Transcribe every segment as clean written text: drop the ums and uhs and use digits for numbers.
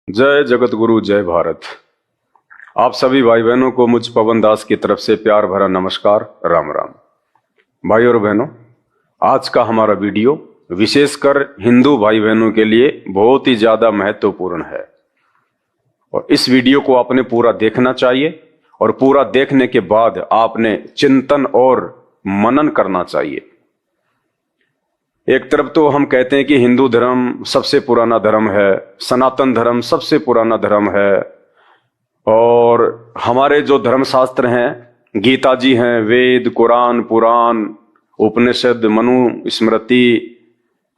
जय जगत गुरु जय भारत। आप सभी भाई बहनों को मुझ पवन दास की तरफ से प्यार भरा नमस्कार, राम राम। भाई और बहनों, आज का हमारा वीडियो विशेषकर हिंदू भाई बहनों के लिए बहुत ही ज्यादा महत्वपूर्ण है और इस वीडियो को आपने पूरा देखना चाहिए और पूरा देखने के बाद आपने चिंतन और मनन करना चाहिए। एक तरफ तो हम कहते हैं कि हिंदू धर्म सबसे पुराना धर्म है, सनातन धर्म सबसे पुराना धर्म है और हमारे जो धर्मशास्त्र हैं, गीता जी हैं, वेद, कुरान, पुराण, उपनिषद, मनु स्मृति,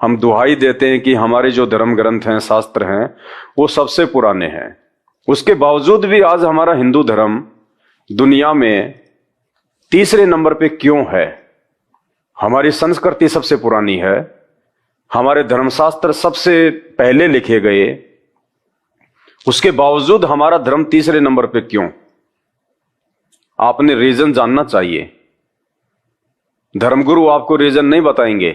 हम दुहाई देते हैं कि हमारे जो धर्म ग्रंथ हैं, शास्त्र हैं, वो सबसे पुराने हैं। उसके बावजूद भी आज हमारा हिंदू धर्म दुनिया में तीसरे नंबर पे क्यों है? हमारी संस्कृति सबसे पुरानी है, हमारे धर्मशास्त्र सबसे पहले लिखे गए, उसके बावजूद हमारा धर्म तीसरे नंबर पे क्यों? आपने रीजन जानना चाहिए। धर्मगुरु आपको रीजन नहीं बताएंगे।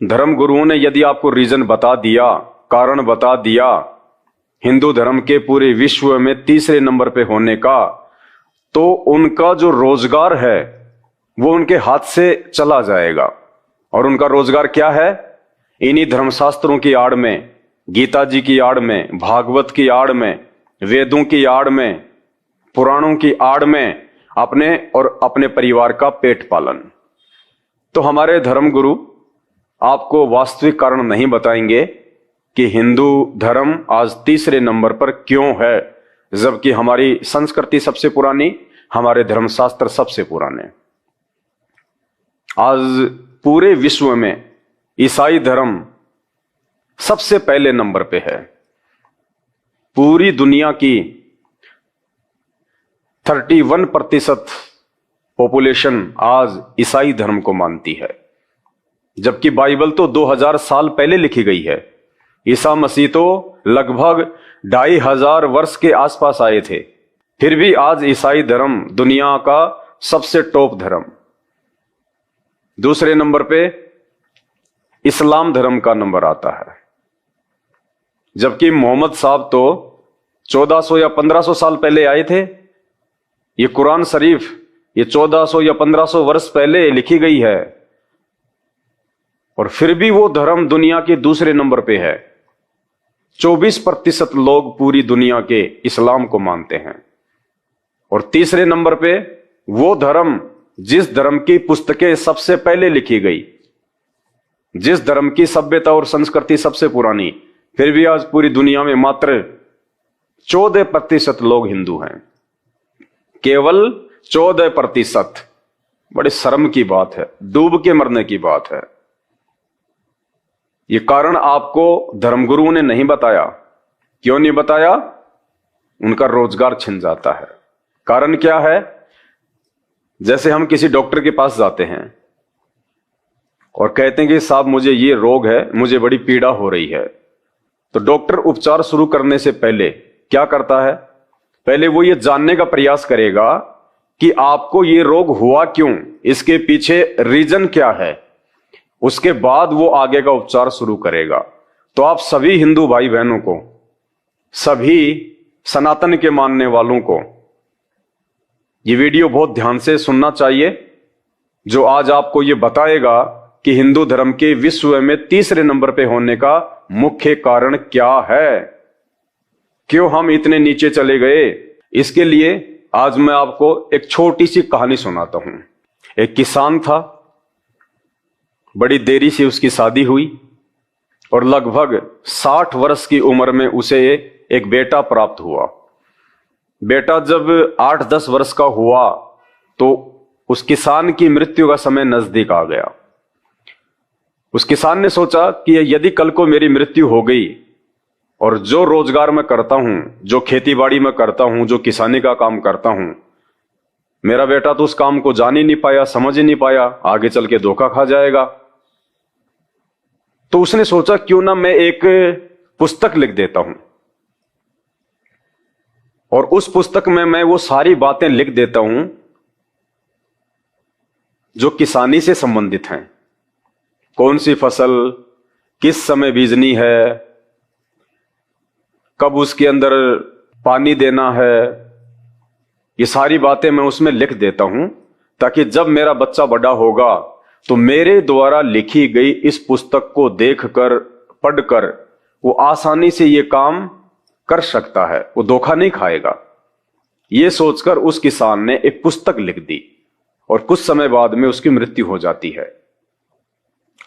धर्मगुरुओं ने यदि आपको रीजन बता दिया, कारण बता दिया हिंदू धर्म के पूरे विश्व में तीसरे नंबर पे होने का, तो उनका जो रोजगार है वो उनके हाथ से चला जाएगा। और उनका रोजगार क्या है? इन्हीं धर्मशास्त्रों की आड़ में, गीता जी की आड़ में, भागवत की आड़ में, वेदों की आड़ में, पुराणों की आड़ में अपने और अपने परिवार का पेट पालन। तो हमारे धर्मगुरु आपको वास्तविक कारण नहीं बताएंगे कि हिंदू धर्म आज तीसरे नंबर पर क्यों है, जबकि हमारी संस्कृति सबसे पुरानी, हमारे धर्मशास्त्र सबसे पुराने। आज पूरे विश्व में ईसाई धर्म सबसे पहले नंबर पे है। पूरी दुनिया की 31% पॉपुलेशन आज ईसाई धर्म को मानती है, जबकि बाइबल तो 2000 साल पहले लिखी गई है। ईसा मसीह तो लगभग 2500 वर्ष के आसपास आए थे, फिर भी आज ईसाई धर्म दुनिया का सबसे टॉप धर्म। दूसरे नंबर पे इस्लाम धर्म का नंबर आता है, जबकि मोहम्मद साहब तो 1400 या 1500 साल पहले आए थे। ये कुरान शरीफ ये 1400 या 1500 वर्ष पहले लिखी गई है और फिर भी वो धर्म दुनिया के दूसरे नंबर पे है। 24% लोग पूरी दुनिया के इस्लाम को मानते हैं और तीसरे नंबर पे वो धर्म जिस धर्म की पुस्तकें सबसे पहले लिखी गई, जिस धर्म की सभ्यता और संस्कृति सबसे पुरानी, फिर भी आज पूरी दुनिया में मात्र 14% लोग हिंदू हैं। केवल 14%। बड़े शर्म की बात है, डूब के मरने की बात है। ये कारण आपको धर्मगुरुओं ने नहीं बताया। क्यों नहीं बताया? उनका रोजगार छिन जाता है। कारण क्या है? जैसे हम किसी डॉक्टर के पास जाते हैं और कहते हैं कि साहब मुझे ये रोग है, मुझे बड़ी पीड़ा हो रही है, तो डॉक्टर उपचार शुरू करने से पहले क्या करता है? पहले वो ये जानने का प्रयास करेगा कि आपको ये रोग हुआ क्यों, इसके पीछे रीजन क्या है, उसके बाद वो आगे का उपचार शुरू करेगा। तो आप सभी हिंदू भाई बहनों को, सभी सनातन के मानने वालों को ये वीडियो बहुत ध्यान से सुनना चाहिए, जो आज आपको ये बताएगा कि हिंदू धर्म के विश्व में तीसरे नंबर पे होने का मुख्य कारण क्या है, क्यों हम इतने नीचे चले गए। इसके लिए आज मैं आपको एक छोटी सी कहानी सुनाता हूं। एक किसान था, बड़ी देरी से उसकी शादी हुई और लगभग 60 वर्ष की उम्र में उसे एक बेटा प्राप्त हुआ। बेटा जब 8-10 वर्ष का हुआ तो उस किसान की मृत्यु का समय नजदीक आ गया। उस किसान ने सोचा कि यदि कल को मेरी मृत्यु हो गई और जो रोजगार मैं करता हूं, जो खेतीबाड़ी में करता हूं, जो किसानी का काम करता हूं, मेरा बेटा तो उस काम को जान ही नहीं पाया, समझ ही नहीं पाया, आगे चल के धोखा खा जाएगा। तो उसने सोचा क्यों ना मैं एक पुस्तक लिख देता हूं और उस पुस्तक में मैं वो सारी बातें लिख देता हूं जो किसानी से संबंधित हैं। कौन सी फसल किस समय बीजनी है, कब उसके अंदर पानी देना है, ये सारी बातें मैं उसमें लिख देता हूं, ताकि जब मेरा बच्चा बड़ा होगा तो मेरे द्वारा लिखी गई इस पुस्तक को देखकर, पढ़कर वो आसानी से ये काम कर सकता है, वो धोखा नहीं खाएगा। ये सोचकर उस किसान ने एक पुस्तक लिख दी और कुछ समय बाद में उसकी मृत्यु हो जाती है।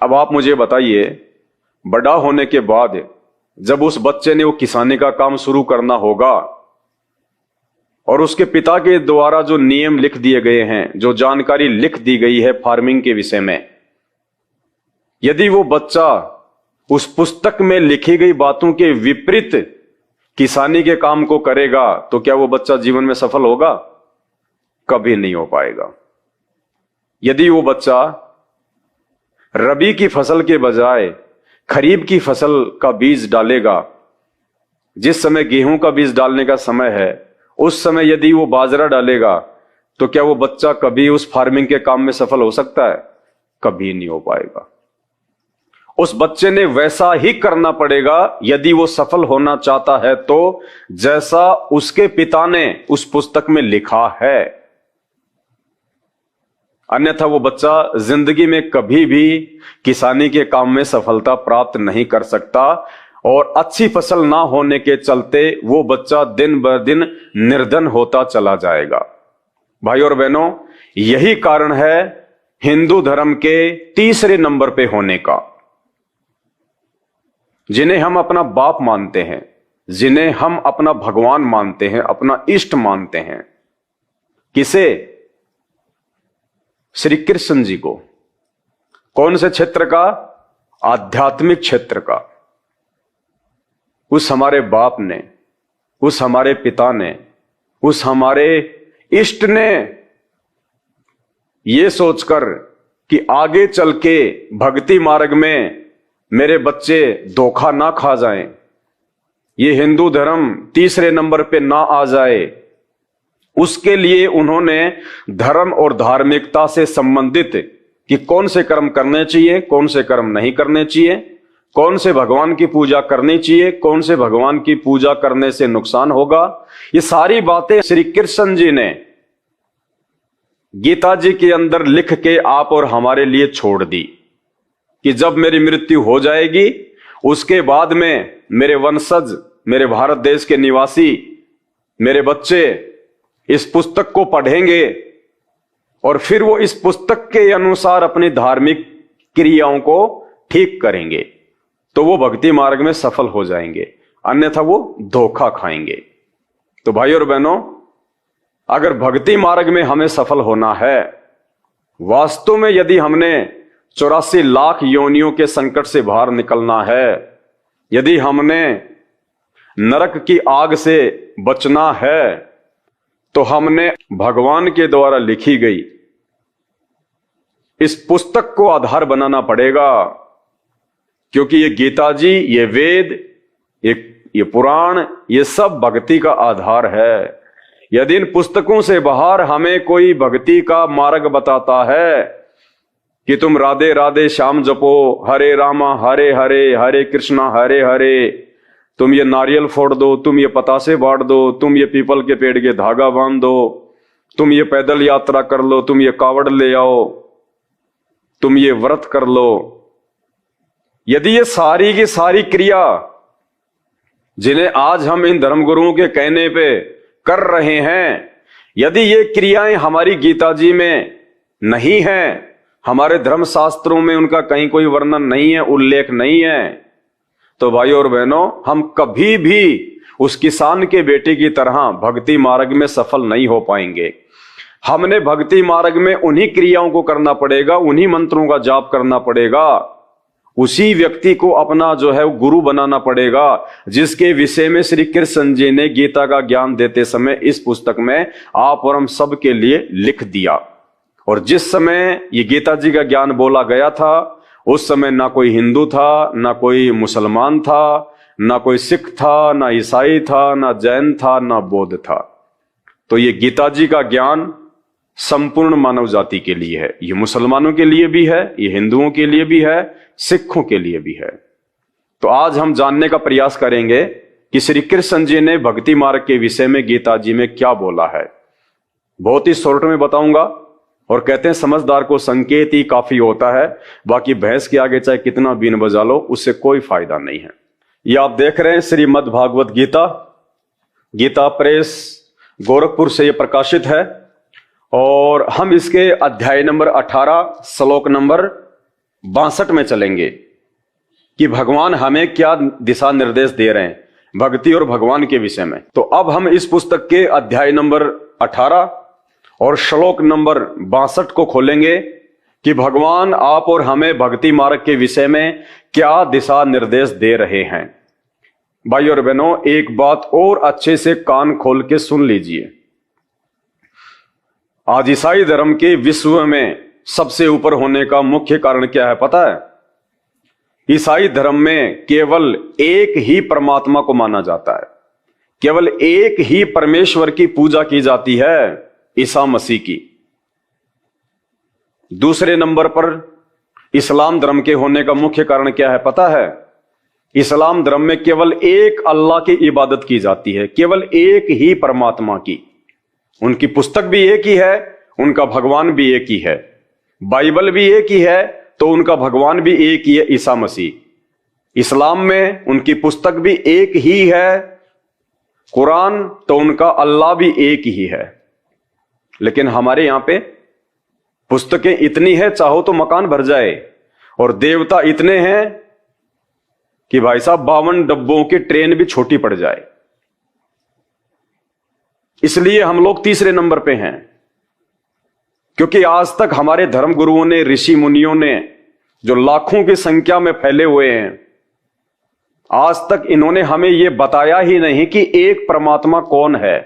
अब आप मुझे बताइए, बड़ा होने के बाद जब उस बच्चे ने वो किसानी का काम शुरू करना होगा और उसके पिता के द्वारा जो नियम लिख दिए गए हैं, जो जानकारी लिख दी गई है फार्मिंग के विषय में, यदि वो बच्चा उस पुस्तक में लिखी गई बातों के विपरीत किसानी के काम को करेगा तो क्या वो बच्चा जीवन में सफल होगा? कभी नहीं हो पाएगा। यदि वो बच्चा रबी की फसल के बजाय खरीफ की फसल का बीज डालेगा, जिस समय गेहूं का बीज डालने का समय है उस समय यदि वो बाजरा डालेगा, तो क्या वो बच्चा कभी उस फार्मिंग के काम में सफल हो सकता है? कभी नहीं हो पाएगा। उस बच्चे ने वैसा ही करना पड़ेगा यदि वो सफल होना चाहता है, तो जैसा उसके पिता ने उस पुस्तक में लिखा है। अन्यथा वो बच्चा जिंदगी में कभी भी किसानी के काम में सफलता प्राप्त नहीं कर सकता और अच्छी फसल ना होने के चलते वो बच्चा दिन ब दिन निर्धन होता चला जाएगा। भाई और बहनों, यही कारण है हिंदू धर्म के तीसरे नंबर पे होने का। जिन्हें हम अपना बाप मानते हैं, जिन्हें हम अपना भगवान मानते हैं, अपना इष्ट मानते हैं, किसे? श्री कृष्ण जी को। कौन से क्षेत्र का? आध्यात्मिक क्षेत्र का। उस हमारे बाप ने, उस हमारे पिता ने, उस हमारे इष्ट ने ये सोचकर कि आगे चल के भक्ति मार्ग में मेरे बच्चे धोखा ना खा जाएं, ये हिंदू धर्म तीसरे नंबर पे ना आ जाए, उसके लिए उन्होंने धर्म और धार्मिकता से संबंधित कि कौन से कर्म करने चाहिए, कौन से कर्म नहीं करने चाहिए, कौन से भगवान की पूजा करनी चाहिए, कौन से भगवान की पूजा करने से नुकसान होगा, ये सारी बातें श्री कृष्ण जी ने गीता जी के अंदर लिख के आप और हमारे लिए छोड़ दी कि जब मेरी मृत्यु हो जाएगी उसके बाद में मेरे वंशज, मेरे भारत देश के निवासी, मेरे बच्चे इस पुस्तक को पढ़ेंगे और फिर वो इस पुस्तक के अनुसार अपनी धार्मिक क्रियाओं को ठीक करेंगे, तो वो भक्ति मार्ग में सफल हो जाएंगे, अन्यथा वो धोखा खाएंगे। तो भाई और बहनों, अगर भक्ति मार्ग में हमें सफल होना है, वास्तव में यदि हमने 84 लाख योनियों के संकट से बाहर निकलना है, यदि हमने नरक की आग से बचना है, तो हमने भगवान के द्वारा लिखी गई इस पुस्तक को आधार बनाना पड़ेगा। क्योंकि ये गीता जी, ये वेद, ये पुराण, ये सब भक्ति का आधार है। यदि इन पुस्तकों से बाहर हमें कोई भक्ति का मार्ग बताता है कि तुम राधे राधे श्याम जपो, हरे रामा हरे हरे, हरे कृष्णा हरे हरे, तुम ये नारियल फोड़ दो, तुम ये पतासे बांट दो, तुम ये पीपल के पेड़ के धागा बांध दो, तुम ये पैदल यात्रा कर लो, तुम ये कावड़ ले आओ, तुम ये व्रत कर लो, यदि ये सारी की सारी क्रिया जिन्हें आज हम इन धर्मगुरुओं के कहने पे कर रहे हैं, यदि ये क्रियाएं हमारी गीता जी में नहीं है, हमारे धर्म शास्त्रों में उनका कहीं कोई वर्णन नहीं है, उल्लेख नहीं है, तो भाई और बहनों, हम कभी भी उस किसान के बेटे की तरह भक्ति मार्ग में सफल नहीं हो पाएंगे। हमने भक्ति मार्ग में उन्हीं क्रियाओं को करना पड़ेगा, उन्हीं मंत्रों का जाप करना पड़ेगा, उसी व्यक्ति को अपना जो है गुरु बनाना पड़ेगा, जिसके विषय में श्री कृष्ण जी ने गीता का ज्ञान देते समय इस पुस्तक में आप और हम सब के लिए लिख दिया। और जिस समय ये गीता जी का ज्ञान बोला गया था, उस समय ना कोई हिंदू था, ना कोई मुसलमान था, ना कोई सिख था, ना ईसाई था, ना जैन था, ना बौद्ध था। तो ये गीता जी का ज्ञान संपूर्ण मानव जाति के लिए है। ये मुसलमानों के लिए भी है, ये हिंदुओं के लिए भी है, सिखों के लिए भी है। तो आज हम जानने का प्रयास करेंगे कि श्री कृष्ण जी ने भक्ति मार्ग के विषय में गीता जी में क्या बोला है। बहुत ही शॉर्ट में बताऊंगा, और कहते हैं समझदार को संकेत ही काफी होता है, बाकी भैंस के आगे चाहे कितना बीन बजा लो उससे कोई फायदा नहीं है। ये आप देख रहे हैं श्रीमद् भागवत गीता, गीता प्रेस गोरखपुर से ये प्रकाशित है, और हम इसके अध्याय नंबर 18 श्लोक नंबर 62 में चलेंगे कि भगवान हमें क्या दिशा निर्देश दे रहे हैं भक्ति और भगवान के विषय में। तो अब हम इस पुस्तक के अध्याय नंबर 18 और श्लोक नंबर 62 को खोलेंगे कि भगवान आप और हमें भक्ति मार्ग के विषय में क्या दिशा निर्देश दे रहे हैं। भाई और बहनों, एक बात और अच्छे से कान खोल के सुन लीजिए। आज ईसाई धर्म के विश्व में सबसे ऊपर होने का मुख्य कारण क्या है पता है? ईसाई धर्म में केवल एक ही परमात्मा को माना जाता है, केवल एक ही परमेश्वर की पूजा की जाती है, ईसा मसीह की। दूसरे नंबर पर इस्लाम धर्म के होने का मुख्य कारण क्या है पता है? इस्लाम धर्म में केवल एक अल्लाह की इबादत की जाती है, केवल एक ही परमात्मा की। उनकी पुस्तक भी एक ही है, उनका भगवान भी एक ही है, बाइबल भी एक ही है तो उनका भगवान भी एक ही है, ईसा मसीह। इस्लाम में उनकी पुस्तक भी एक ही है, कुरान, तो उनका अल्लाह भी एक ही है। लेकिन हमारे यहां पे पुस्तकें इतनी है चाहो तो मकान भर जाए, और देवता इतने हैं कि भाई साहब 52 डब्बों की ट्रेन भी छोटी पड़ जाए। इसलिए हम लोग तीसरे नंबर पे हैं, क्योंकि आज तक हमारे धर्म गुरुओं ने, ऋषि मुनियों ने, जो लाखों की संख्या में फैले हुए हैं, आज तक इन्होंने हमें यह बताया ही नहीं कि एक परमात्मा कौन है,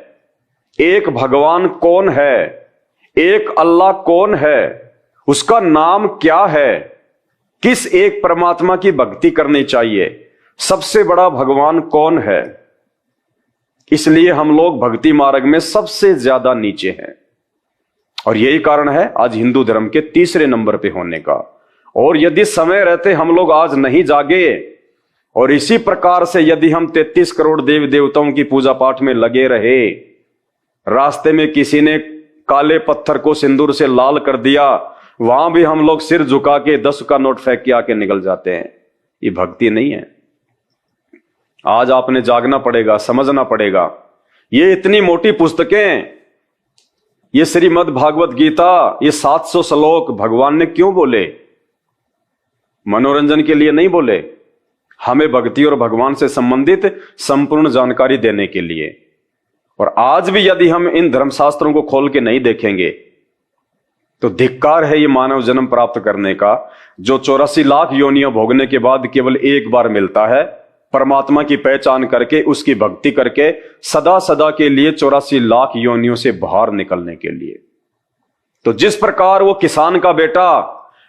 एक भगवान कौन है, एक अल्लाह कौन है, उसका नाम क्या है, किस एक परमात्मा की भक्ति करनी चाहिए, सबसे बड़ा भगवान कौन है। इसलिए हम लोग भक्ति मार्ग में सबसे ज्यादा नीचे हैं, और यही कारण है आज हिंदू धर्म के तीसरे नंबर पे होने का। और यदि समय रहते हम लोग आज नहीं जागे, और इसी प्रकार से यदि हम 33 करोड़ देवी देवताओं की पूजा पाठ में लगे रहे, रास्ते में किसी ने काले पत्थर को सिंदूर से लाल कर दिया, वहां भी हम लोग सिर झुका के 10 का नोट फेंक के आके निकल जाते हैं, ये भक्ति नहीं है। आज आपने जागना पड़ेगा, समझना पड़ेगा। ये इतनी मोटी पुस्तकें, ये श्रीमद् भागवत गीता, ये 700 श्लोक भगवान ने क्यों बोले? मनोरंजन के लिए नहीं बोले, हमें भक्ति और भगवान से संबंधित संपूर्ण जानकारी देने के लिए। और आज भी यदि हम इन धर्मशास्त्रों को खोल के नहीं देखेंगे तो धिक्कार है ये मानव जन्म प्राप्त करने का, जो 84 लाख योनियां भोगने के बाद केवल एक बार मिलता है, परमात्मा की पहचान करके उसकी भक्ति करके सदा सदा के लिए 84 लाख योनियों से बाहर निकलने के लिए। तो जिस प्रकार वो किसान का बेटा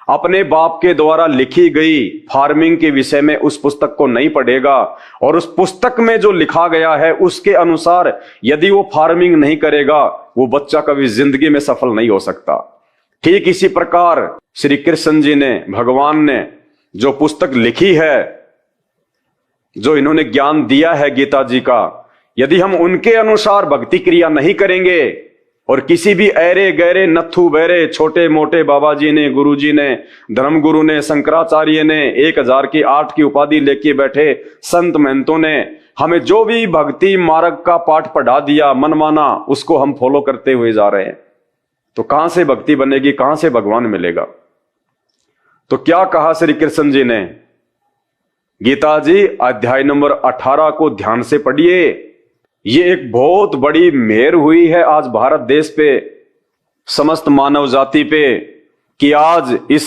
अपने बाप के द्वारा लिखी गई फार्मिंग के विषय में उस पुस्तक को नहीं पढ़ेगा, और उस पुस्तक में जो लिखा गया है उसके अनुसार यदि वो फार्मिंग नहीं करेगा, वो बच्चा कभी जिंदगी में सफल नहीं हो सकता। ठीक इसी प्रकार श्री कृष्ण जी ने, भगवान ने जो पुस्तक लिखी है, जो इन्होंने ज्ञान दिया है गीता जी का, यदि हम उनके अनुसार भक्ति क्रिया नहीं करेंगे, और किसी भी ऐरे गहरे नत्थु बहरे छोटे मोटे बाबा जी ने, गुरु जी ने, धर्मगुरु ने, शंकराचार्य ने, 1000 की 8 की उपाधि लेके बैठे संत महंतों ने हमें जो भी भक्ति मार्ग का पाठ पढ़ा दिया, मनमाना उसको हम फॉलो करते हुए जा रहे हैं, तो कहां से भक्ति बनेगी, कहां से भगवान मिलेगा? तो क्या कहा श्री कृष्ण जी ने? गीता जी अध्याय नंबर 18 को ध्यान से पढ़िए। ये एक बहुत बड़ी मेहर हुई है आज भारत देश पे, समस्त मानव जाति पे, कि आज इस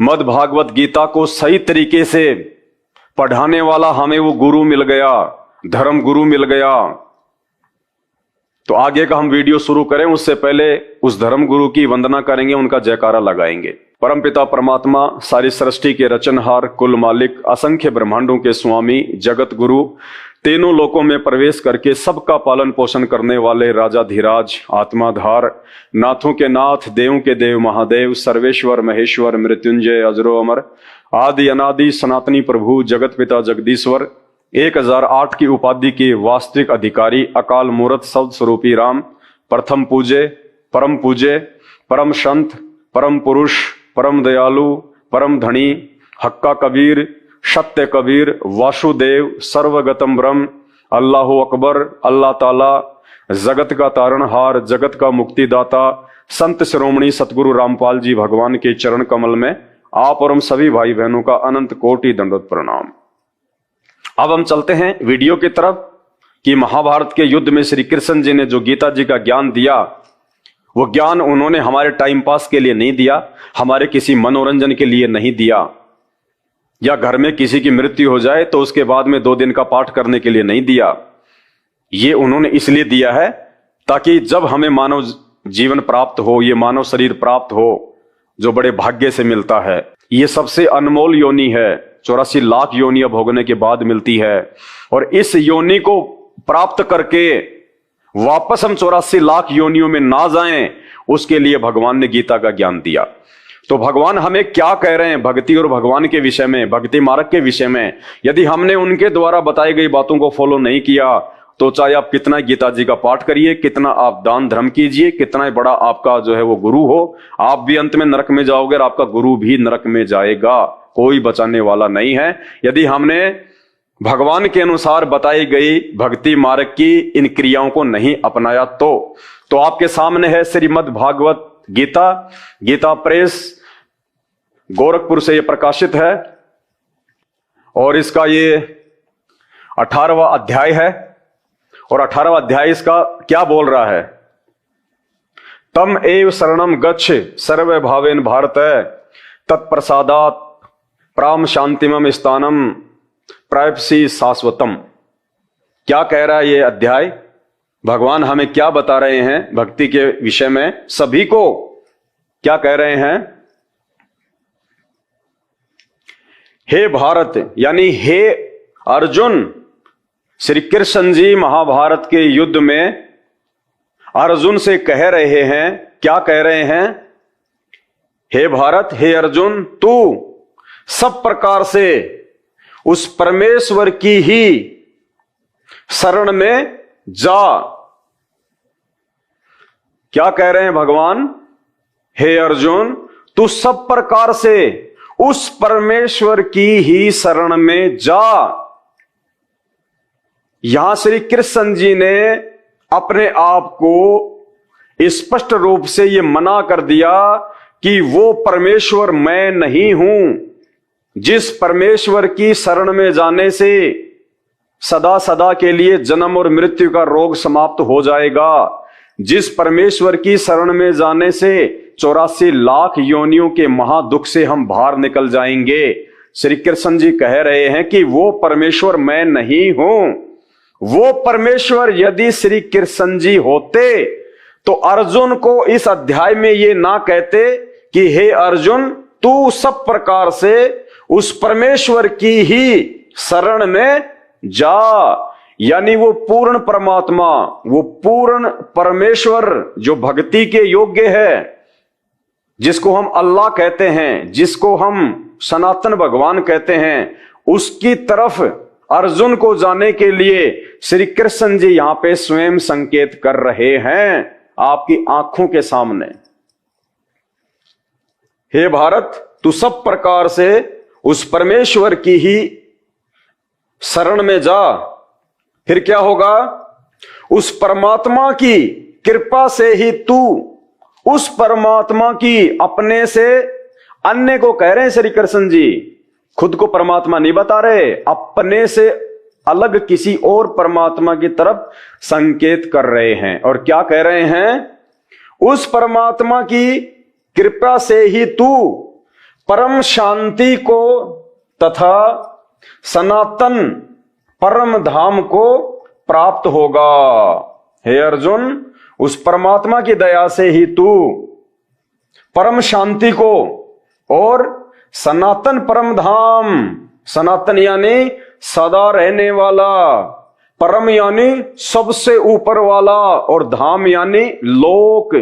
मद् भागवत गीता को सही तरीके से पढ़ाने वाला हमें वो गुरु मिल गया, धर्म गुरु मिल गया। तो आगे का हम वीडियो शुरू करें उससे पहले उस धर्म गुरु की वंदना करेंगे, उनका जयकारा लगाएंगे। परमपिता परमात्मा, सारी सृष्टि के रचनहार, कुल मालिक, असंख्य ब्रह्मांडों के स्वामी, जगत गुरु, तीनों लोकों में प्रवेश करके सबका पालन पोषण करने वाले राजाधिराज, आत्माधार, नाथों के नाथ, देवों के देव महादेव, सर्वेश्वर महेश्वर, मृत्युंजय, अजरो अमर, आदि अनादि सनातनी प्रभु, जगत पिता जगदीश्वर, 1008 की उपाधि के वास्तविक अधिकारी अकाल मूर्त शब्द स्वरूपी राम प्रथम पूजे, परम संत, परम पुरुष, परम दयालु, परम धनी, हक्का कबीर, सत्य कबीर, वासुदेव, सर्वगतम ब्रह्म, अल्लाह अकबर, अल्लाह ताला, जगत का तारणहार, जगत का मुक्तिदाता, संत शिरोमणि सतगुरु रामपाल जी भगवान के चरण कमल में आप और हम सभी भाई बहनों का अनंत कोटि दंडवत प्रणाम। अब हम चलते हैं वीडियो की तरफ कि महाभारत के युद्ध में श्री कृष्ण जी ने जो गीता जी का ज्ञान दिया, वो ज्ञान उन्होंने हमारे टाइम पास के लिए नहीं दिया, हमारे किसी मनोरंजन के लिए नहीं दिया, या घर में किसी की मृत्यु हो जाए तो उसके बाद में 2 दिन का पाठ करने के लिए नहीं दिया। ये उन्होंने इसलिए दिया है ताकि जब हमें मानव जीवन प्राप्त हो, ये मानव शरीर प्राप्त हो जो बड़े भाग्य से मिलता है, ये सबसे अनमोल योनि है, 84 लाख योनियां भोगने के बाद मिलती है, और इस योनि को प्राप्त करके वापस हम 84 लाख योनियों में ना जाएं, उसके लिए भगवान ने गीता का ज्ञान दिया। तो भगवान हमें क्या कह रहे हैं भक्ति और भगवान के विषय में, भक्ति मार्ग के विषय में? यदि हमने उनके द्वारा बताई गई बातों को फॉलो नहीं किया तो चाहे आप कितना गीता जी का पाठ करिए, कितना आप दान धर्म कीजिए, कितना बड़ा आपका जो है वो गुरु हो, आप भी अंत में नरक में जाओगे और आपका गुरु भी नरक में जाएगा, कोई बचाने वाला नहीं है। यदि हमने भगवान के अनुसार बताई गई भक्ति मार्ग की इन क्रियाओं को नहीं अपनाया तो आपके सामने है श्रीमद् भागवत गीता, गीता प्रेस गोरखपुर से ये प्रकाशित है, और इसका ये 18वां अध्याय है। और 18वां अध्याय इसका क्या बोल रहा है? तम एव शरणम गच्छ सर्व भावेन भारत तत्प्रसादात प्राम शांतिमम स्थानम प्राप्सी शाश्वतम। क्या कह रहा है ये अध्याय? भगवान हमें क्या बता रहे हैं भक्ति के विषय में? सभी को क्या कह रहे हैं? हे भारत, यानी हे अर्जुन, श्री कृष्ण जी महाभारत के युद्ध में अर्जुन से कह रहे हैं, क्या कह रहे हैं? हे भारत, हे अर्जुन, तू सब प्रकार से उस परमेश्वर की ही शरण में जा। क्या कह रहे हैं भगवान? हे अर्जुन, तू सब प्रकार से उस परमेश्वर की ही शरण में जा। यहां श्री कृष्ण जी ने अपने आप को स्पष्ट रूप से यह मना कर दिया कि वो परमेश्वर मैं नहीं हूं, जिस परमेश्वर की शरण में जाने से सदा सदा के लिए जन्म और मृत्यु का रोग समाप्त हो जाएगा, जिस परमेश्वर की शरण में जाने से 84 लाख योनियों के महादुख से हम बाहर निकल जाएंगे। श्री कृष्ण जी कह रहे हैं कि वो परमेश्वर मैं नहीं हूं। वो परमेश्वर यदि श्री कृष्ण जी होते तो अर्जुन को इस अध्याय में ये ना कहते कि हे अर्जुन, तू सब प्रकार से उस परमेश्वर की ही शरण में जा। यानी वो पूर्ण परमात्मा, वो पूर्ण परमेश्वर जो भक्ति के योग्य है, जिसको हम अल्लाह कहते हैं, जिसको हम सनातन भगवान कहते हैं, उसकी तरफ अर्जुन को जाने के लिए श्री कृष्ण जी यहां पे स्वयं संकेत कर रहे हैं आपकी आंखों के सामने। हे भारत, तू सब प्रकार से उस परमेश्वर की ही शरण में जा। फिर क्या होगा? उस परमात्मा की कृपा से ही तू उस परमात्मा की अपने से अन्य को कह रहे हैं श्री कृष्ण जी, खुद को परमात्मा नहीं बता रहे, अपने से अलग किसी और परमात्मा की तरफ संकेत कर रहे हैं। और क्या कह रहे हैं? उस परमात्मा की कृपा से ही तू परम शांति को तथा सनातन परम धाम को प्राप्त होगा। हे अर्जुन, उस परमात्मा की दया से ही तू परम शांति को और सनातन परम धाम, सनातन यानी सदा रहने वाला, परम यानी सबसे ऊपर वाला, और धाम यानी लोक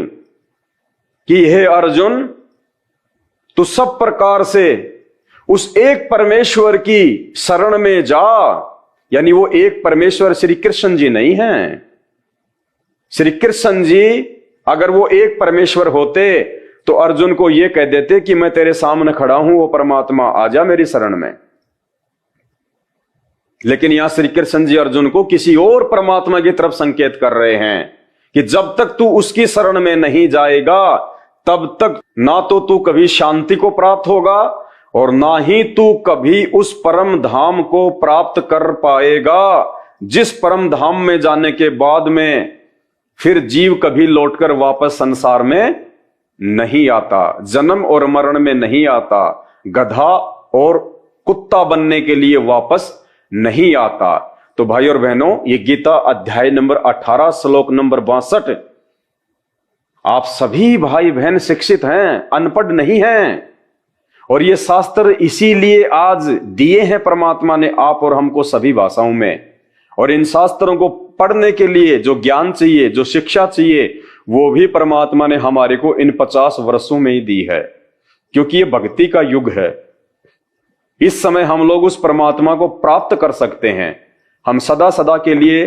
की, हे अर्जुन तू सब प्रकार से उस एक परमेश्वर की शरण में जा। यानी वो एक परमेश्वर श्री कृष्ण जी नहीं हैं। श्री कृष्ण जी अगर वो एक परमेश्वर होते तो अर्जुन को ये कह देते कि मैं तेरे सामने खड़ा हूं, वो परमात्मा आ जा मेरी शरण में। लेकिन यहां श्री कृष्ण जी अर्जुन को किसी और परमात्मा की तरफ संकेत कर रहे हैं कि जब तक तू उसकी शरण में नहीं जाएगा तब तक ना तो तू कभी शांति को प्राप्त होगा और ना ही तू कभी उस परम धाम को प्राप्त कर पाएगा जिस परम धाम में जाने के बाद में फिर जीव कभी लौटकर वापस संसार में नहीं आता, जन्म और मरण में नहीं आता, गधा और कुत्ता बनने के लिए वापस नहीं आता। तो भाई और बहनों, ये गीता अध्याय नंबर 18 श्लोक नंबर 62। आप सभी भाई बहन शिक्षित हैं, अनपढ़ नहीं हैं। और ये शास्त्र इसीलिए आज दिए हैं परमात्मा ने आप और हमको सभी भाषाओं में। और इन शास्त्रों को पढ़ने के लिए जो ज्ञान चाहिए, जो शिक्षा चाहिए, वो भी परमात्मा ने हमारे को इन 50 वर्षों में ही दी है, क्योंकि ये भक्ति का युग है। इस समय हम लोग उस परमात्मा को प्राप्त कर सकते हैं। हम सदा सदा के लिए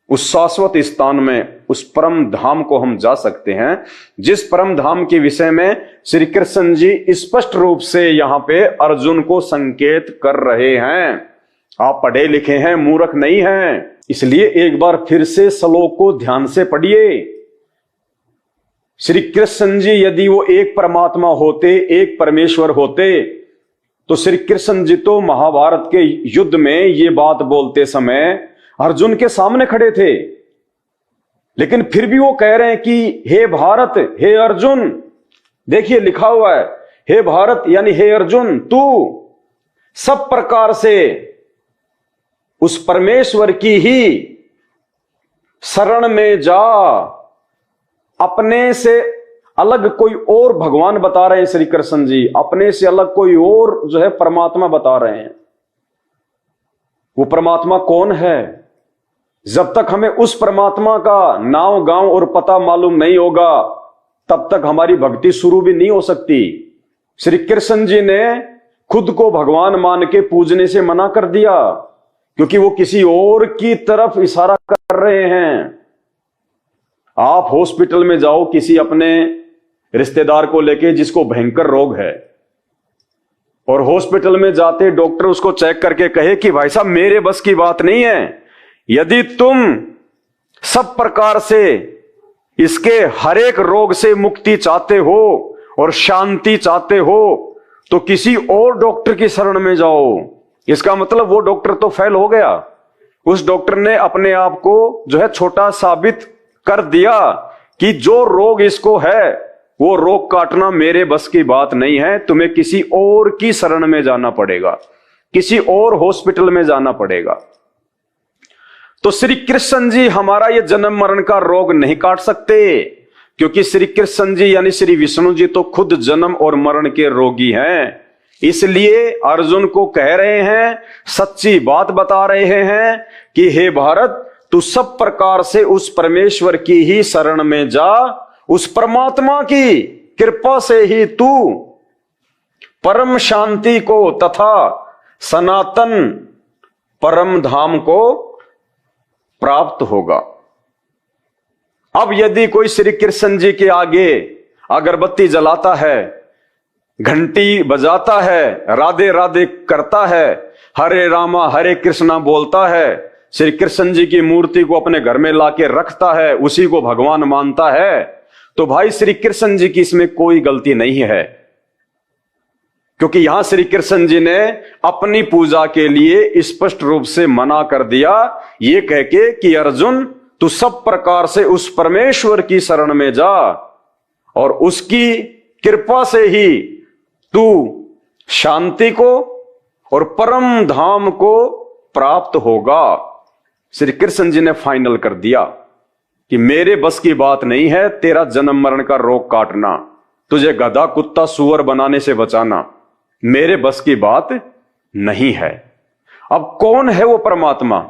उस शाश्वत स्थान में, उस परम धाम को हम जा सकते हैं, जिस परम धाम के विषय में श्री कृष्ण जी स्पष्ट रूप से यहां पे अर्जुन को संकेत कर रहे हैं। आप पढ़े लिखे हैं, मूर्ख नहीं हैं, इसलिए एक बार फिर से श्लोक को ध्यान से पढ़िए। श्री कृष्ण जी यदि वो एक परमात्मा होते, एक परमेश्वर होते, तो श्री कृष्ण जी तो महाभारत के युद्ध में ये बात बोलते समय अर्जुन के सामने खड़े थे। लेकिन फिर भी वो कह रहे हैं कि हे भारत, हे अर्जुन, देखिए लिखा हुआ है हे भारत यानी हे अर्जुन, तू सब प्रकार से उस परमेश्वर की ही शरण में जा। अपने से अलग कोई और भगवान बता रहे हैं श्री कृष्ण जी, अपने से अलग कोई और जो है परमात्मा बता रहे हैं। वो परमात्मा कौन है? जब तक हमें उस परमात्मा का नाम, गांव और पता मालूम नहीं होगा तब तक हमारी भक्ति शुरू भी नहीं हो सकती। श्री कृष्ण जी ने खुद को भगवान मान के पूजने से मना कर दिया, क्योंकि वो किसी और की तरफ इशारा कर रहे हैं। आप हॉस्पिटल में जाओ किसी अपने रिश्तेदार को लेके जिसको भयंकर रोग है, और हॉस्पिटल में जाते डॉक्टर उसको चेक करके कहे कि भाई साहब मेरे बस की बात नहीं है, यदि तुम सब प्रकार से इसके हर एक रोग से मुक्ति चाहते हो और शांति चाहते हो तो किसी और डॉक्टर की शरण में जाओ। इसका मतलब वो डॉक्टर तो फेल हो गया। उस डॉक्टर ने अपने आप को जो है छोटा साबित कर दिया कि जो रोग इसको है वो रोग काटना मेरे बस की बात नहीं है, तुम्हें किसी और की शरण में जाना पड़ेगा, किसी और हॉस्पिटल में जाना पड़ेगा। तो श्री कृष्ण जी हमारा ये जन्म मरण का रोग नहीं काट सकते, क्योंकि श्री कृष्ण जी यानी श्री विष्णु जी तो खुद जन्म और मरण के रोगी हैं। इसलिए अर्जुन को कह रहे हैं, सच्ची बात बता रहे हैं कि हे भारत, तू सब प्रकार से उस परमेश्वर की ही शरण में जा। उस परमात्मा की कृपा से ही तू परम शांति को तथा सनातन परम धाम को प्राप्त होगा। अब यदि कोई श्री कृष्ण जी के आगे अगरबत्ती जलाता है, घंटी बजाता है, राधे राधे करता है, हरे रामा हरे कृष्णा बोलता है, श्री कृष्ण जी की मूर्ति को अपने घर में लाके रखता है, उसी को भगवान मानता है, तो भाई श्री कृष्ण जी की इसमें कोई गलती नहीं है। क्योंकि यहां श्री कृष्ण जी ने अपनी पूजा के लिए स्पष्ट रूप से मना कर दिया, ये कह के कि अर्जुन तू सब प्रकार से उस परमेश्वर की शरण में जा और उसकी कृपा से ही तू शांति को और परम धाम को प्राप्त होगा। श्री कृष्ण जी ने फाइनल कर दिया कि मेरे बस की बात नहीं है तेरा जन्म मरण का रोग काटना, तुझे गधा कुत्ता सुअर बनाने से बचाना, मेरे बस की बात नहीं है। अब कौन है वो परमात्मा?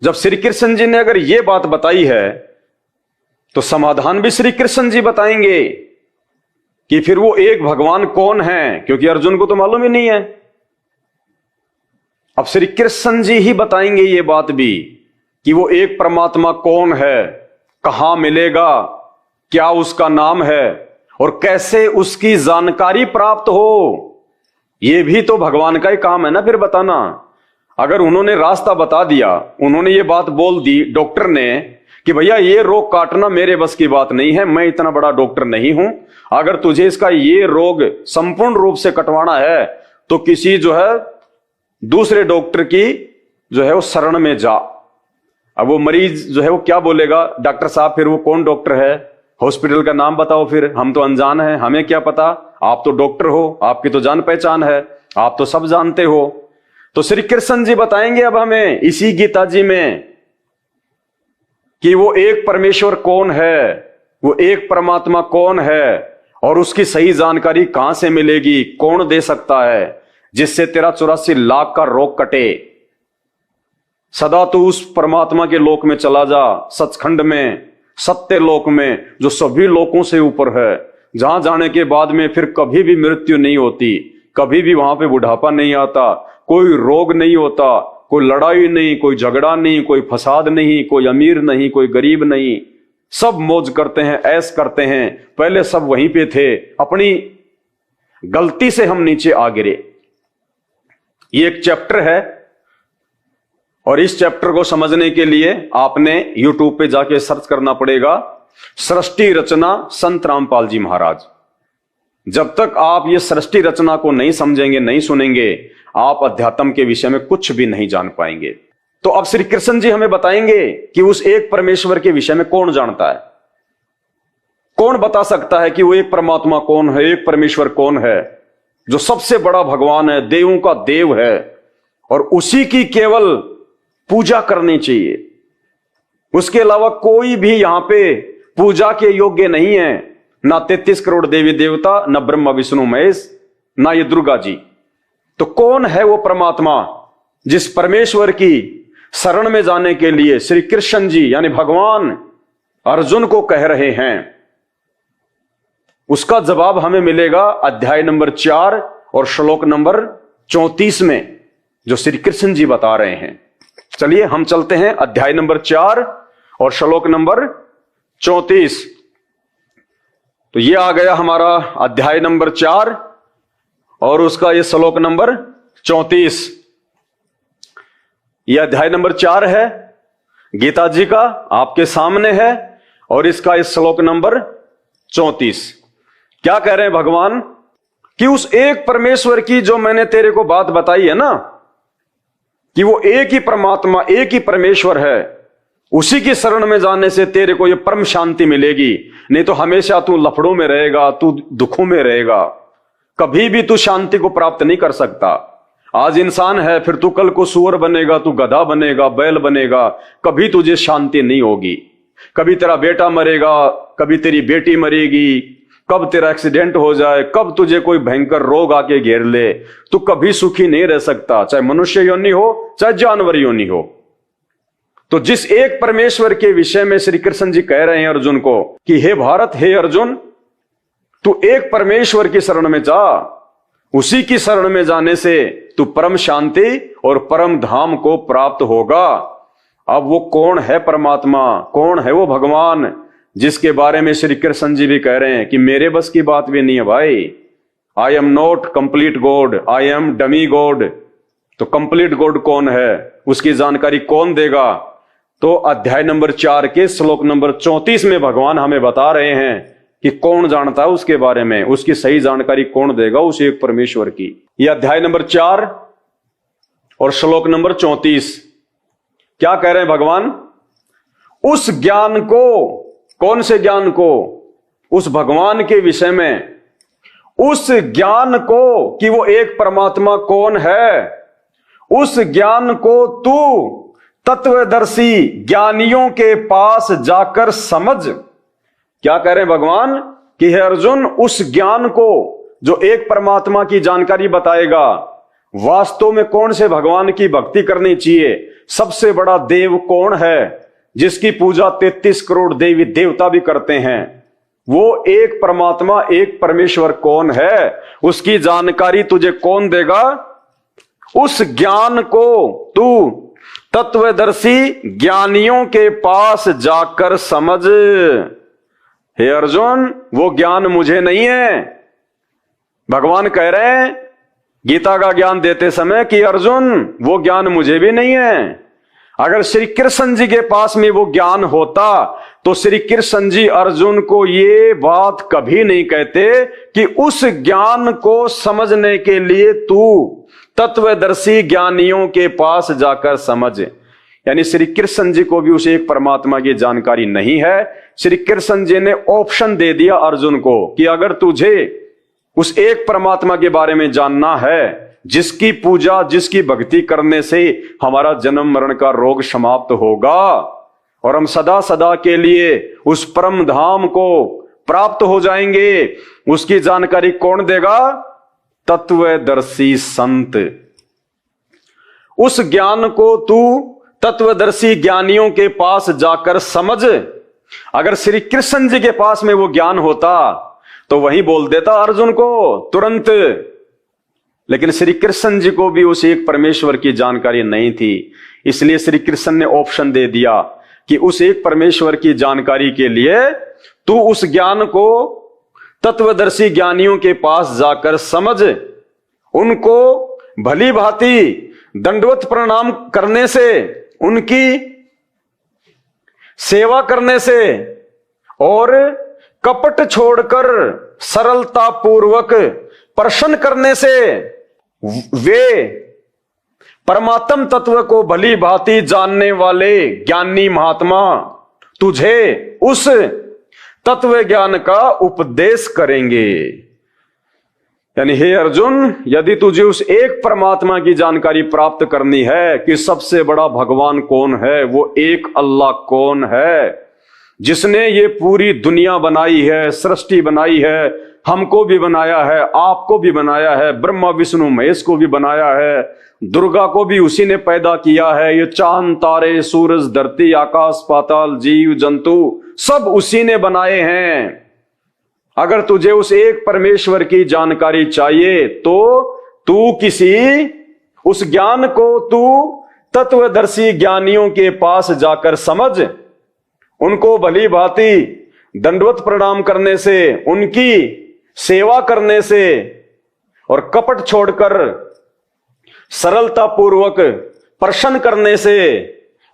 जब श्री कृष्ण जी ने अगर ये बात बताई है तो समाधान भी श्री कृष्ण जी बताएंगे कि फिर वो एक भगवान कौन है, क्योंकि अर्जुन को तो मालूम ही नहीं है। अब श्री कृष्ण जी ही बताएंगे ये बात भी कि वो एक परमात्मा कौन है, कहां मिलेगा, क्या उसका नाम है और कैसे उसकी जानकारी प्राप्त हो। ये भी तो भगवान का ही काम है ना फिर बताना। अगर उन्होंने रास्ता बता दिया, उन्होंने ये बात बोल दी डॉक्टर ने कि भैया ये रोग काटना मेरे बस की बात नहीं है, मैं इतना बड़ा डॉक्टर नहीं हूं, अगर तुझे इसका ये रोग संपूर्ण रूप से कटवाना है तो किसी जो है दूसरे डॉक्टर की जो है वो शरण में जा। अब वो मरीज जो है वो क्या बोलेगा, डॉक्टर साहब फिर वो कौन डॉक्टर है, हॉस्पिटल का नाम बताओ, फिर हम तो अनजान हैं, हमें क्या पता, आप तो डॉक्टर हो, आपकी तो जान पहचान है, आप तो सब जानते हो। तो श्री कृष्ण जी बताएंगे अब हमें इसी गीता जी में कि वो एक परमेश्वर कौन है, वो एक परमात्मा कौन है और उसकी सही जानकारी कहां से मिलेगी, कौन दे सकता है, जिससे तेरा 84 लाख का रोग कटे। सदा तू उस परमात्मा के लोक में चला जा, सचखंड में, सत्य लोक में, जो सभी लोकों से ऊपर है, जहां जाने के बाद में फिर कभी भी मृत्यु नहीं होती, कभी भी वहां पे बुढ़ापा नहीं आता, कोई रोग नहीं होता, कोई लड़ाई नहीं, कोई झगड़ा नहीं, कोई फसाद नहीं, कोई अमीर नहीं, कोई गरीब नहीं, सब मौज करते हैं, ऐश करते हैं। पहले सब वहीं पे थे, अपनी गलती से हम नीचे आ गिरे। ये एक चैप्टर है और इस चैप्टर को समझने के लिए आपने YouTube पे जाके सर्च करना पड़ेगा, सृष्टि रचना संत रामपाल जी महाराज। जब तक आप ये सृष्टि रचना को नहीं समझेंगे, नहीं सुनेंगे, आप अध्यात्म के विषय में कुछ भी नहीं जान पाएंगे। तो अब श्री कृष्ण जी हमें बताएंगे कि उस एक परमेश्वर के विषय में कौन जानता है, कौन बता सकता है कि वो एक परमात्मा कौन है, एक परमेश्वर कौन है, जो सबसे बड़ा भगवान है, देवों का देव है और उसी की केवल पूजा करनी चाहिए। उसके अलावा कोई भी यहां पे पूजा के योग्य नहीं है, ना 33 करोड़ देवी देवता, ना ब्रह्मा विष्णु महेश, ना ये दुर्गा जी। तो कौन है वो परमात्मा जिस परमेश्वर की शरण में जाने के लिए श्री कृष्ण जी यानी भगवान अर्जुन को कह रहे हैं? उसका जवाब हमें मिलेगा अध्याय नंबर 4 और श्लोक नंबर 34 में, जो श्री कृष्ण जी बता रहे हैं। चलिए हम चलते हैं अध्याय नंबर 4 और श्लोक नंबर 34। तो ये आ गया हमारा अध्याय नंबर 4 और उसका ये श्लोक नंबर 34। ये अध्याय नंबर 4 है गीता जी का, आपके सामने है और इसका इस श्लोक नंबर 34। क्या कह रहे हैं भगवान कि उस एक परमेश्वर की जो मैंने तेरे को बात बताई है ना, कि वो एक ही परमात्मा, एक ही परमेश्वर है, उसी की शरण में जाने से तेरे को ये परम शांति मिलेगी। नहीं तो हमेशा तू लफड़ों में रहेगा, तू दुखों में रहेगा, कभी भी तू शांति को प्राप्त नहीं कर सकता। आज इंसान है, फिर तू कल को सूअर बनेगा, तू गधा बनेगा, बैल बनेगा, कभी तुझे शांति नहीं होगी। कभी तेरा बेटा मरेगा, कभी तेरी बेटी मरेगी, कब तेरा एक्सीडेंट हो जाए, कब तुझे कोई भयंकर रोग आके घेर ले, तू कभी सुखी नहीं रह सकता, चाहे मनुष्य योनि हो चाहे जानवर योनि हो। तो जिस एक परमेश्वर के विषय में श्री कृष्ण जी कह रहे हैं अर्जुन को कि हे भारत, हे अर्जुन, तू एक परमेश्वर की शरण में जा, उसी की शरण में जाने से तू परम शांति और परम धाम को प्राप्त होगा। अब वो कौन है परमात्मा, कौन है वो भगवान जिसके बारे में श्री कृष्ण जी भी कह रहे हैं कि मेरे बस की बात भी नहीं है भाई, I am not complete God, I am dummy God. तो कंप्लीट गॉड कौन है, उसकी जानकारी कौन देगा? तो अध्याय नंबर 4 के श्लोक नंबर 34 में भगवान हमें बता रहे हैं कि कौन जानता है उसके बारे में, उसकी सही जानकारी कौन देगा, उस एक परमेश्वर की। यह अध्याय नंबर 4 और श्लोक नंबर 34 क्या कह रहे हैं भगवान? उस ज्ञान को, कौन से ज्ञान को? उस भगवान के विषय में, उस ज्ञान को कि वो एक परमात्मा कौन है, उस ज्ञान को तू तत्वदर्शी ज्ञानियों के पास जाकर समझ। क्या कह रहे हैं भगवान कि हे अर्जुन, उस ज्ञान को जो एक परमात्मा की जानकारी बताएगा, वास्तव में कौन से भगवान की भक्ति करनी चाहिए, सबसे बड़ा देव कौन है जिसकी पूजा 33 करोड़ देवी देवता भी करते हैं, वो एक परमात्मा, एक परमेश्वर कौन है, उसकी जानकारी तुझे कौन देगा? उस ज्ञान को तू तत्वदर्शी ज्ञानियों के पास जाकर समझ। हे अर्जुन, वो ज्ञान मुझे नहीं है। भगवान कह रहे हैं गीता का ज्ञान देते समय कि अर्जुन, वो ज्ञान मुझे भी नहीं है। अगर श्री कृष्ण जी के पास में वो ज्ञान होता तो श्री कृष्ण जी अर्जुन को ये बात कभी नहीं कहते कि उस ज्ञान को समझने के लिए तू तत्वदर्शी ज्ञानियों के पास जाकर समझ। यानी श्री कृष्ण जी को भी उस एक परमात्मा की जानकारी नहीं है। श्री कृष्ण जी ने ऑप्शन दे दिया अर्जुन को कि अगर तुझे उस एक परमात्मा के बारे में जानना है, जिसकी पूजा, जिसकी भक्ति करने से हमारा जन्म मरण का रोग समाप्त होगा और हम सदा सदा के लिए उस परम धाम को प्राप्त हो जाएंगे, उसकी जानकारी कौन देगा? तत्वदर्शी संत। उस ज्ञान को तू तत्वदर्शी ज्ञानियों के पास जाकर समझ। अगर श्री कृष्ण जी के पास में वो ज्ञान होता तो वही बोल देता अर्जुन को तुरंत। लेकिन श्री कृष्ण जी को भी उस एक परमेश्वर की जानकारी नहीं थी, इसलिए श्री कृष्ण ने ऑप्शन दे दिया कि उस एक परमेश्वर की जानकारी के लिए तू उस ज्ञान को तत्वदर्शी ज्ञानियों के पास जाकर समझ। उनको भली भांति दंडवत प्रणाम करने से, उनकी सेवा करने से और कपट छोड़कर सरलता पूर्वक प्रश्न करने से वे परमात्म तत्व को भली भांति जानने वाले ज्ञानी महात्मा तुझे उस तत्व ज्ञान का उपदेश करेंगे। यानी हे अर्जुन, यदि तुझे उस एक परमात्मा की जानकारी प्राप्त करनी है कि सबसे बड़ा भगवान कौन है, वो एक अल्लाह कौन है, जिसने ये पूरी दुनिया बनाई है, सृष्टि बनाई है, हमको भी बनाया है, आपको भी बनाया है, ब्रह्मा विष्णु महेश को भी बनाया है, दुर्गा को भी उसी ने पैदा किया है, ये चांद तारे सूरज धरती आकाश पाताल जीव जंतु सब उसी ने बनाए हैं। अगर तुझे उस एक परमेश्वर की जानकारी चाहिए तो तू किसी उस ज्ञान को तू तत्वदर्शी ज्ञानियों के पास जाकर समझ। उनको भली भांति दंडवत प्रणाम करने से, उनकी सेवा करने से और कपट छोड़कर सरलता पूर्वक प्रश्न करने से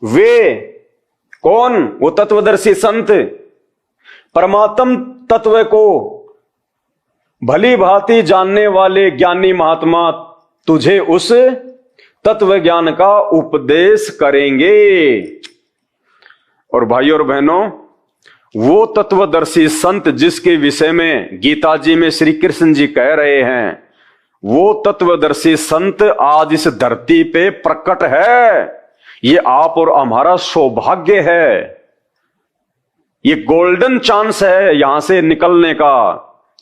वे कौन? वो तत्वदर्शी संत परमात्म तत्व को भली भांति जानने वाले ज्ञानी महात्मा तुझे उस तत्व ज्ञान का उपदेश करेंगे। और भाइयों और बहनों, वो तत्वदर्शी संत जिसके विषय में गीता जी में श्री कृष्ण जी कह रहे हैं, वो तत्वदर्शी संत आज इस धरती पे प्रकट है। ये आप और हमारा सौभाग्य है, ये गोल्डन चांस है यहां से निकलने का,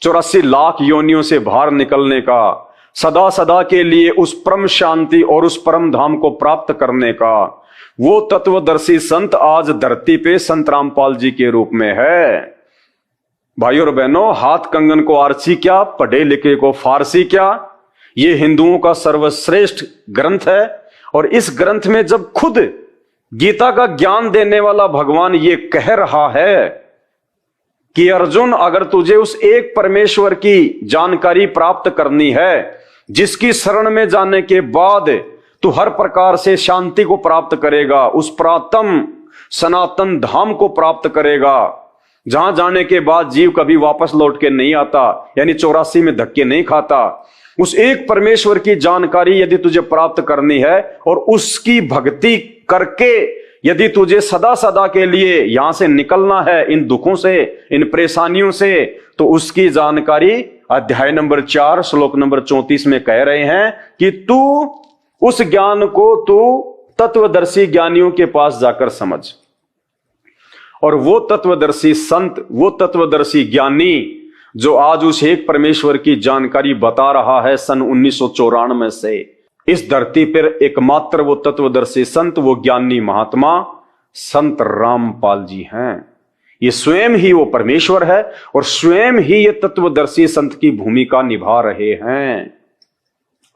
84 लाख योनियों से बाहर निकलने का, सदा सदा के लिए उस परम शांति और उस परम धाम को प्राप्त करने का। वो तत्वदर्शी संत आज धरती पे संत रामपाल जी के रूप में है। भाइयों और बहनों, हाथ कंगन को आरसी क्या, पढ़े लिखे को फारसी क्या, ये हिंदुओं का सर्वश्रेष्ठ ग्रंथ है। और इस ग्रंथ में जब खुद गीता का ज्ञान देने वाला भगवान ये कह रहा है कि अर्जुन, अगर तुझे उस एक परमेश्वर की जानकारी प्राप्त करनी है, जिसकी शरण में जाने के बाद तू हर प्रकार से शांति को प्राप्त करेगा, उस प्रातम सनातन धाम को प्राप्त करेगा, जहां जाने के बाद जीव कभी वापस लौट के नहीं आता, यानी 84 में धक्के नहीं खाता। उस एक परमेश्वर की जानकारी यदि तुझे प्राप्त करनी है और उसकी भक्ति करके यदि तुझे सदा सदा के लिए यहां से निकलना है, इन दुखों से, इन परेशानियों से, तो उसकी जानकारी अध्याय नंबर 4 श्लोक नंबर 34 में कह रहे हैं कि तू उस ज्ञान को तू तत्वदर्शी ज्ञानियों के पास जाकर समझ। और वो तत्वदर्शी संत, वो तत्वदर्शी ज्ञानी जो आज उस एक परमेश्वर की जानकारी बता रहा है सन 1994 से, इस धरती पर एकमात्र वो तत्वदर्शी संत, वो ज्ञानी महात्मा संत रामपाल जी हैं। ये स्वयं ही वो परमेश्वर है और स्वयं ही ये तत्वदर्शी संत की भूमिका निभा रहे हैं।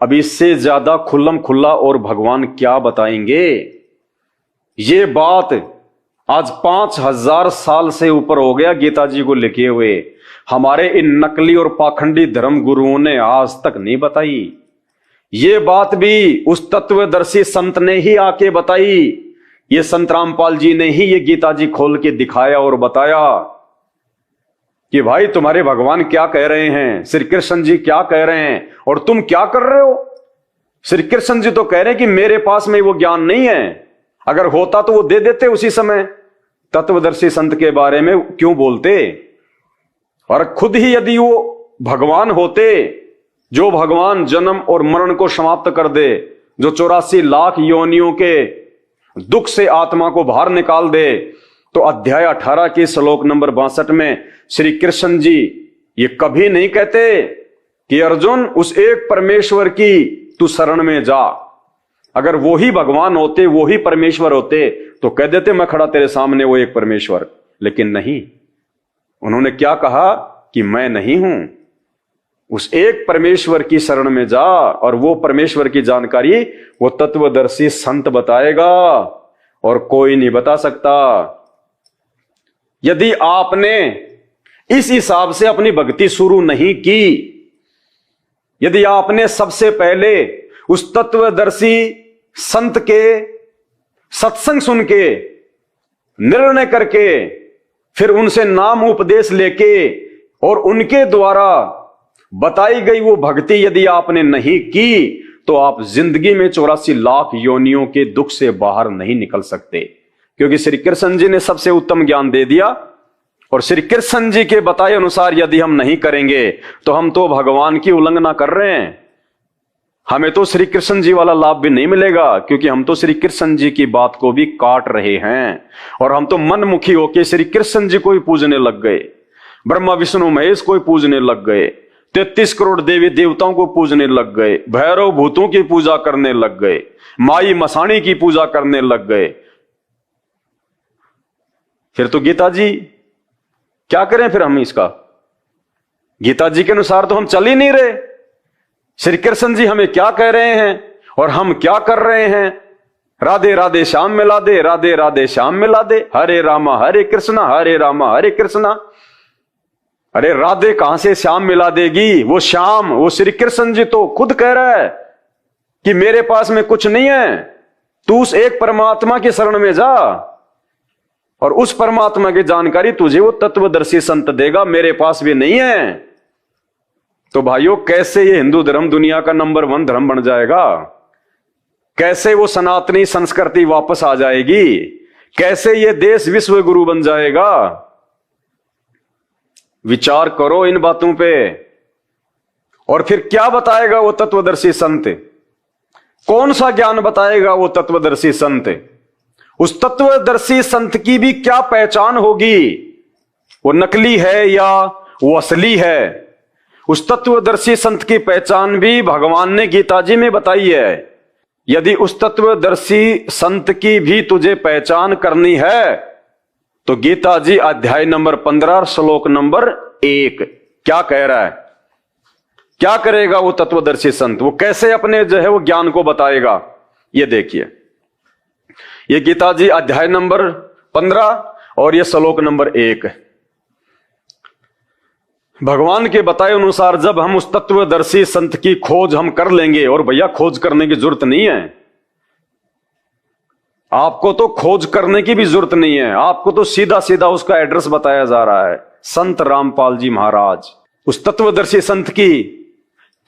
अब इससे ज्यादा खुल्लम खुल्ला और भगवान क्या बताएंगे? ये बात आज 5000 साल से ऊपर हो गया गीता जी को लिखे हुए, हमारे इन नकली और पाखंडी धर्म गुरुओं ने आज तक नहीं बताई। ये बात भी उस तत्वदर्शी संत ने ही आके बताई। ये संत रामपाल जी ने ही ये गीता जी खोल के दिखाया और बताया कि भाई तुम्हारे भगवान क्या कह रहे हैं, श्री कृष्ण जी क्या कह रहे हैं और तुम क्या कर रहे हो। श्री कृष्ण जी तो कह रहे हैं कि मेरे पास में वो ज्ञान नहीं है, अगर होता तो वो दे देते उसी समय। तत्वदर्शी संत के बारे में क्यों बोलते? और खुद ही यदि वो भगवान होते, जो भगवान जन्म और मरण को समाप्त कर दे, जो 84 लाख योनियों के दुख से आत्मा को बाहर निकाल दे, तो अध्याय 18 के श्लोक नंबर 62 में श्री कृष्ण जी ये कभी नहीं कहते कि अर्जुन उस एक परमेश्वर की तू शरण में जा। अगर वो ही भगवान होते, वो ही परमेश्वर होते, तो कह देते मैं खड़ा तेरे सामने वो एक परमेश्वर। लेकिन नहीं, उन्होंने क्या कहा कि मैं नहीं हूं, उस एक परमेश्वर की शरण में जा, और वो परमेश्वर की जानकारी वो तत्वदर्शी संत बताएगा और कोई नहीं बता सकता। यदि आपने इस हिसाब से अपनी भक्ति शुरू नहीं की, यदि आपने सबसे पहले उस तत्वदर्शी संत के सत्संग सुन के निर्णय करके फिर उनसे नाम उपदेश लेके और उनके द्वारा बताई गई वो भक्ति यदि आपने नहीं की, तो आप जिंदगी में 84 लाख योनियों के दुख से बाहर नहीं निकल सकते। क्योंकि श्री कृष्ण जी ने सबसे उत्तम ज्ञान दे दिया, और श्री कृष्ण जी के बताए अनुसार यदि हम नहीं करेंगे तो हम तो भगवान की उल्लंघना कर रहे हैं। हमें तो श्री कृष्ण जी वाला लाभ भी नहीं मिलेगा, क्योंकि हम तो श्री कृष्ण जी की बात को भी काट रहे हैं, और हम तो मनमुखी होके श्री कृष्ण जी को ही पूजने लग गए, ब्रह्मा विष्णु महेश को ही पूजने लग गए, 33 करोड़ देवी देवताओं को पूजने लग गए, भैरव भूतों की पूजा करने लग गए, माई मसाणी की पूजा करने लग गए। फिर तो गीता जी क्या करें? फिर हम इसका गीता जी के अनुसार तो हम चल ही नहीं रहे। श्री कृष्ण जी हमें क्या कह रहे हैं और हम क्या कर रहे हैं? राधे राधे श्याम मिला दे, राधे राधे श्याम मिला दे, हरे रामा हरे कृष्णा, हरे रामा हरे कृष्णा। अरे राधे कहां से श्याम मिला देगी? वो श्याम, वो श्री कृष्ण जी तो खुद कह रहा है कि मेरे पास में कुछ नहीं है, तू उस एक परमात्मा की शरण में जा, और उस परमात्मा की जानकारी तुझे वो तत्वदर्शी संत देगा, मेरे पास भी नहीं है। तो भाइयों, कैसे ये हिंदू धर्म दुनिया का नंबर 1 धर्म बन जाएगा? कैसे वो सनातनी संस्कृति वापस आ जाएगी? कैसे ये देश विश्व गुरु बन जाएगा? विचार करो इन बातों पे। और फिर क्या बताएगा वो तत्वदर्शी संत? कौन सा ज्ञान बताएगा वो तत्वदर्शी संत? उस तत्वदर्शी संत की भी क्या पहचान होगी? वो नकली है या वो असली है? उस तत्वदर्शी संत की पहचान भी भगवान ने गीता जी में बताई है। यदि उस तत्वदर्शी संत की भी तुझे पहचान करनी है, तो गीता जी अध्याय नंबर 15 श्लोक नंबर 1 क्या कह रहा है? क्या करेगा वो तत्वदर्शी संत? वो कैसे अपने जो है वो ज्ञान को बताएगा? ये देखिए, ये गीता जी अध्याय नंबर 15 और ये श्लोक नंबर 1। भगवान के बताए अनुसार जब हम उस तत्वदर्शी संत की खोज हम कर लेंगे, और भैया खोज करने की जरूरत नहीं है, आपको तो खोज करने की भी जरूरत नहीं है, आपको तो सीधा सीधा उसका एड्रेस बताया जा रहा है। संत रामपाल जी महाराज, उस तत्वदर्शी संत की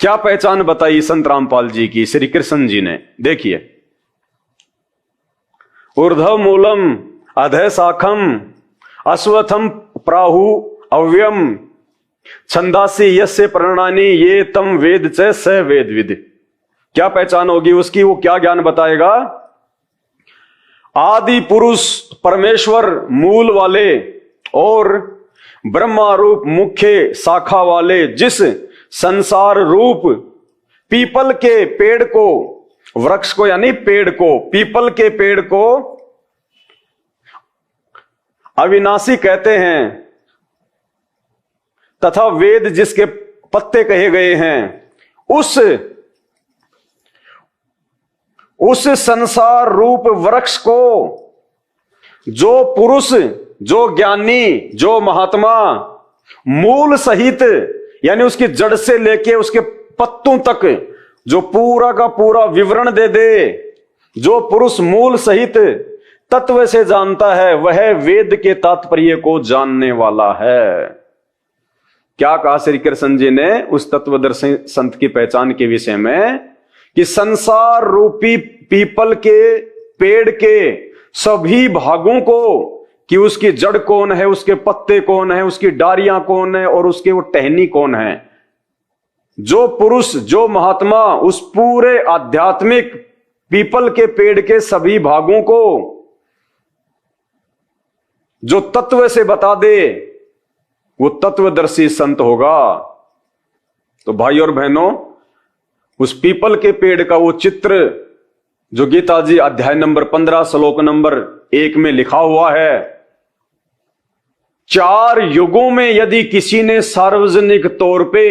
क्या पहचान बताई संत रामपाल जी की श्री कृष्ण जी ने? देखिए, ऊर्ध्व मूलम अधः शाखम अश्वत्थम प्राहु अव्ययम छंदासी यस्य प्रणानी ये तम वेद च स वेद विद। क्या पहचान होगी उसकी? वो क्या ज्ञान बताएगा? आदि पुरुष परमेश्वर मूल वाले और ब्रह्मा रूप मुख्य शाखा वाले जिस संसार रूप पीपल के पेड़ को, वृक्ष को यानी पेड़ को, पीपल के पेड़ को अविनाशी कहते हैं, तथा वेद जिसके पत्ते कहे गए हैं, उस उस संसार रूप वृक्ष को जो पुरुष, जो ज्ञानी, जो महात्मा मूल सहित यानी उसकी जड़ से लेके उसके पत्तों तक जो पूरा का पूरा विवरण दे दे, जो पुरुष मूल सहित तत्व से जानता है, वह वेद के तात्पर्य को जानने वाला है। क्या कहा श्री कृष्ण जी ने उस तत्वदर्शी संत की पहचान के विषय में कि संसार रूपी पीपल के पेड़ के सभी भागों को, कि उसकी जड़ कौन है, उसके पत्ते कौन है, उसकी डारियां कौन है और उसके वो टहनी कौन है, जो पुरुष, जो महात्मा उस पूरे आध्यात्मिक पीपल के पेड़ के सभी भागों को जो तत्व से बता दे, वो तत्वदर्शी संत होगा। तो भाई और बहनों, उस पीपल के पेड़ का वो चित्र जो गीता जी अध्याय नंबर 15 श्लोक नंबर 1 में लिखा हुआ है, 4 युगों में यदि किसी ने सार्वजनिक तौर पे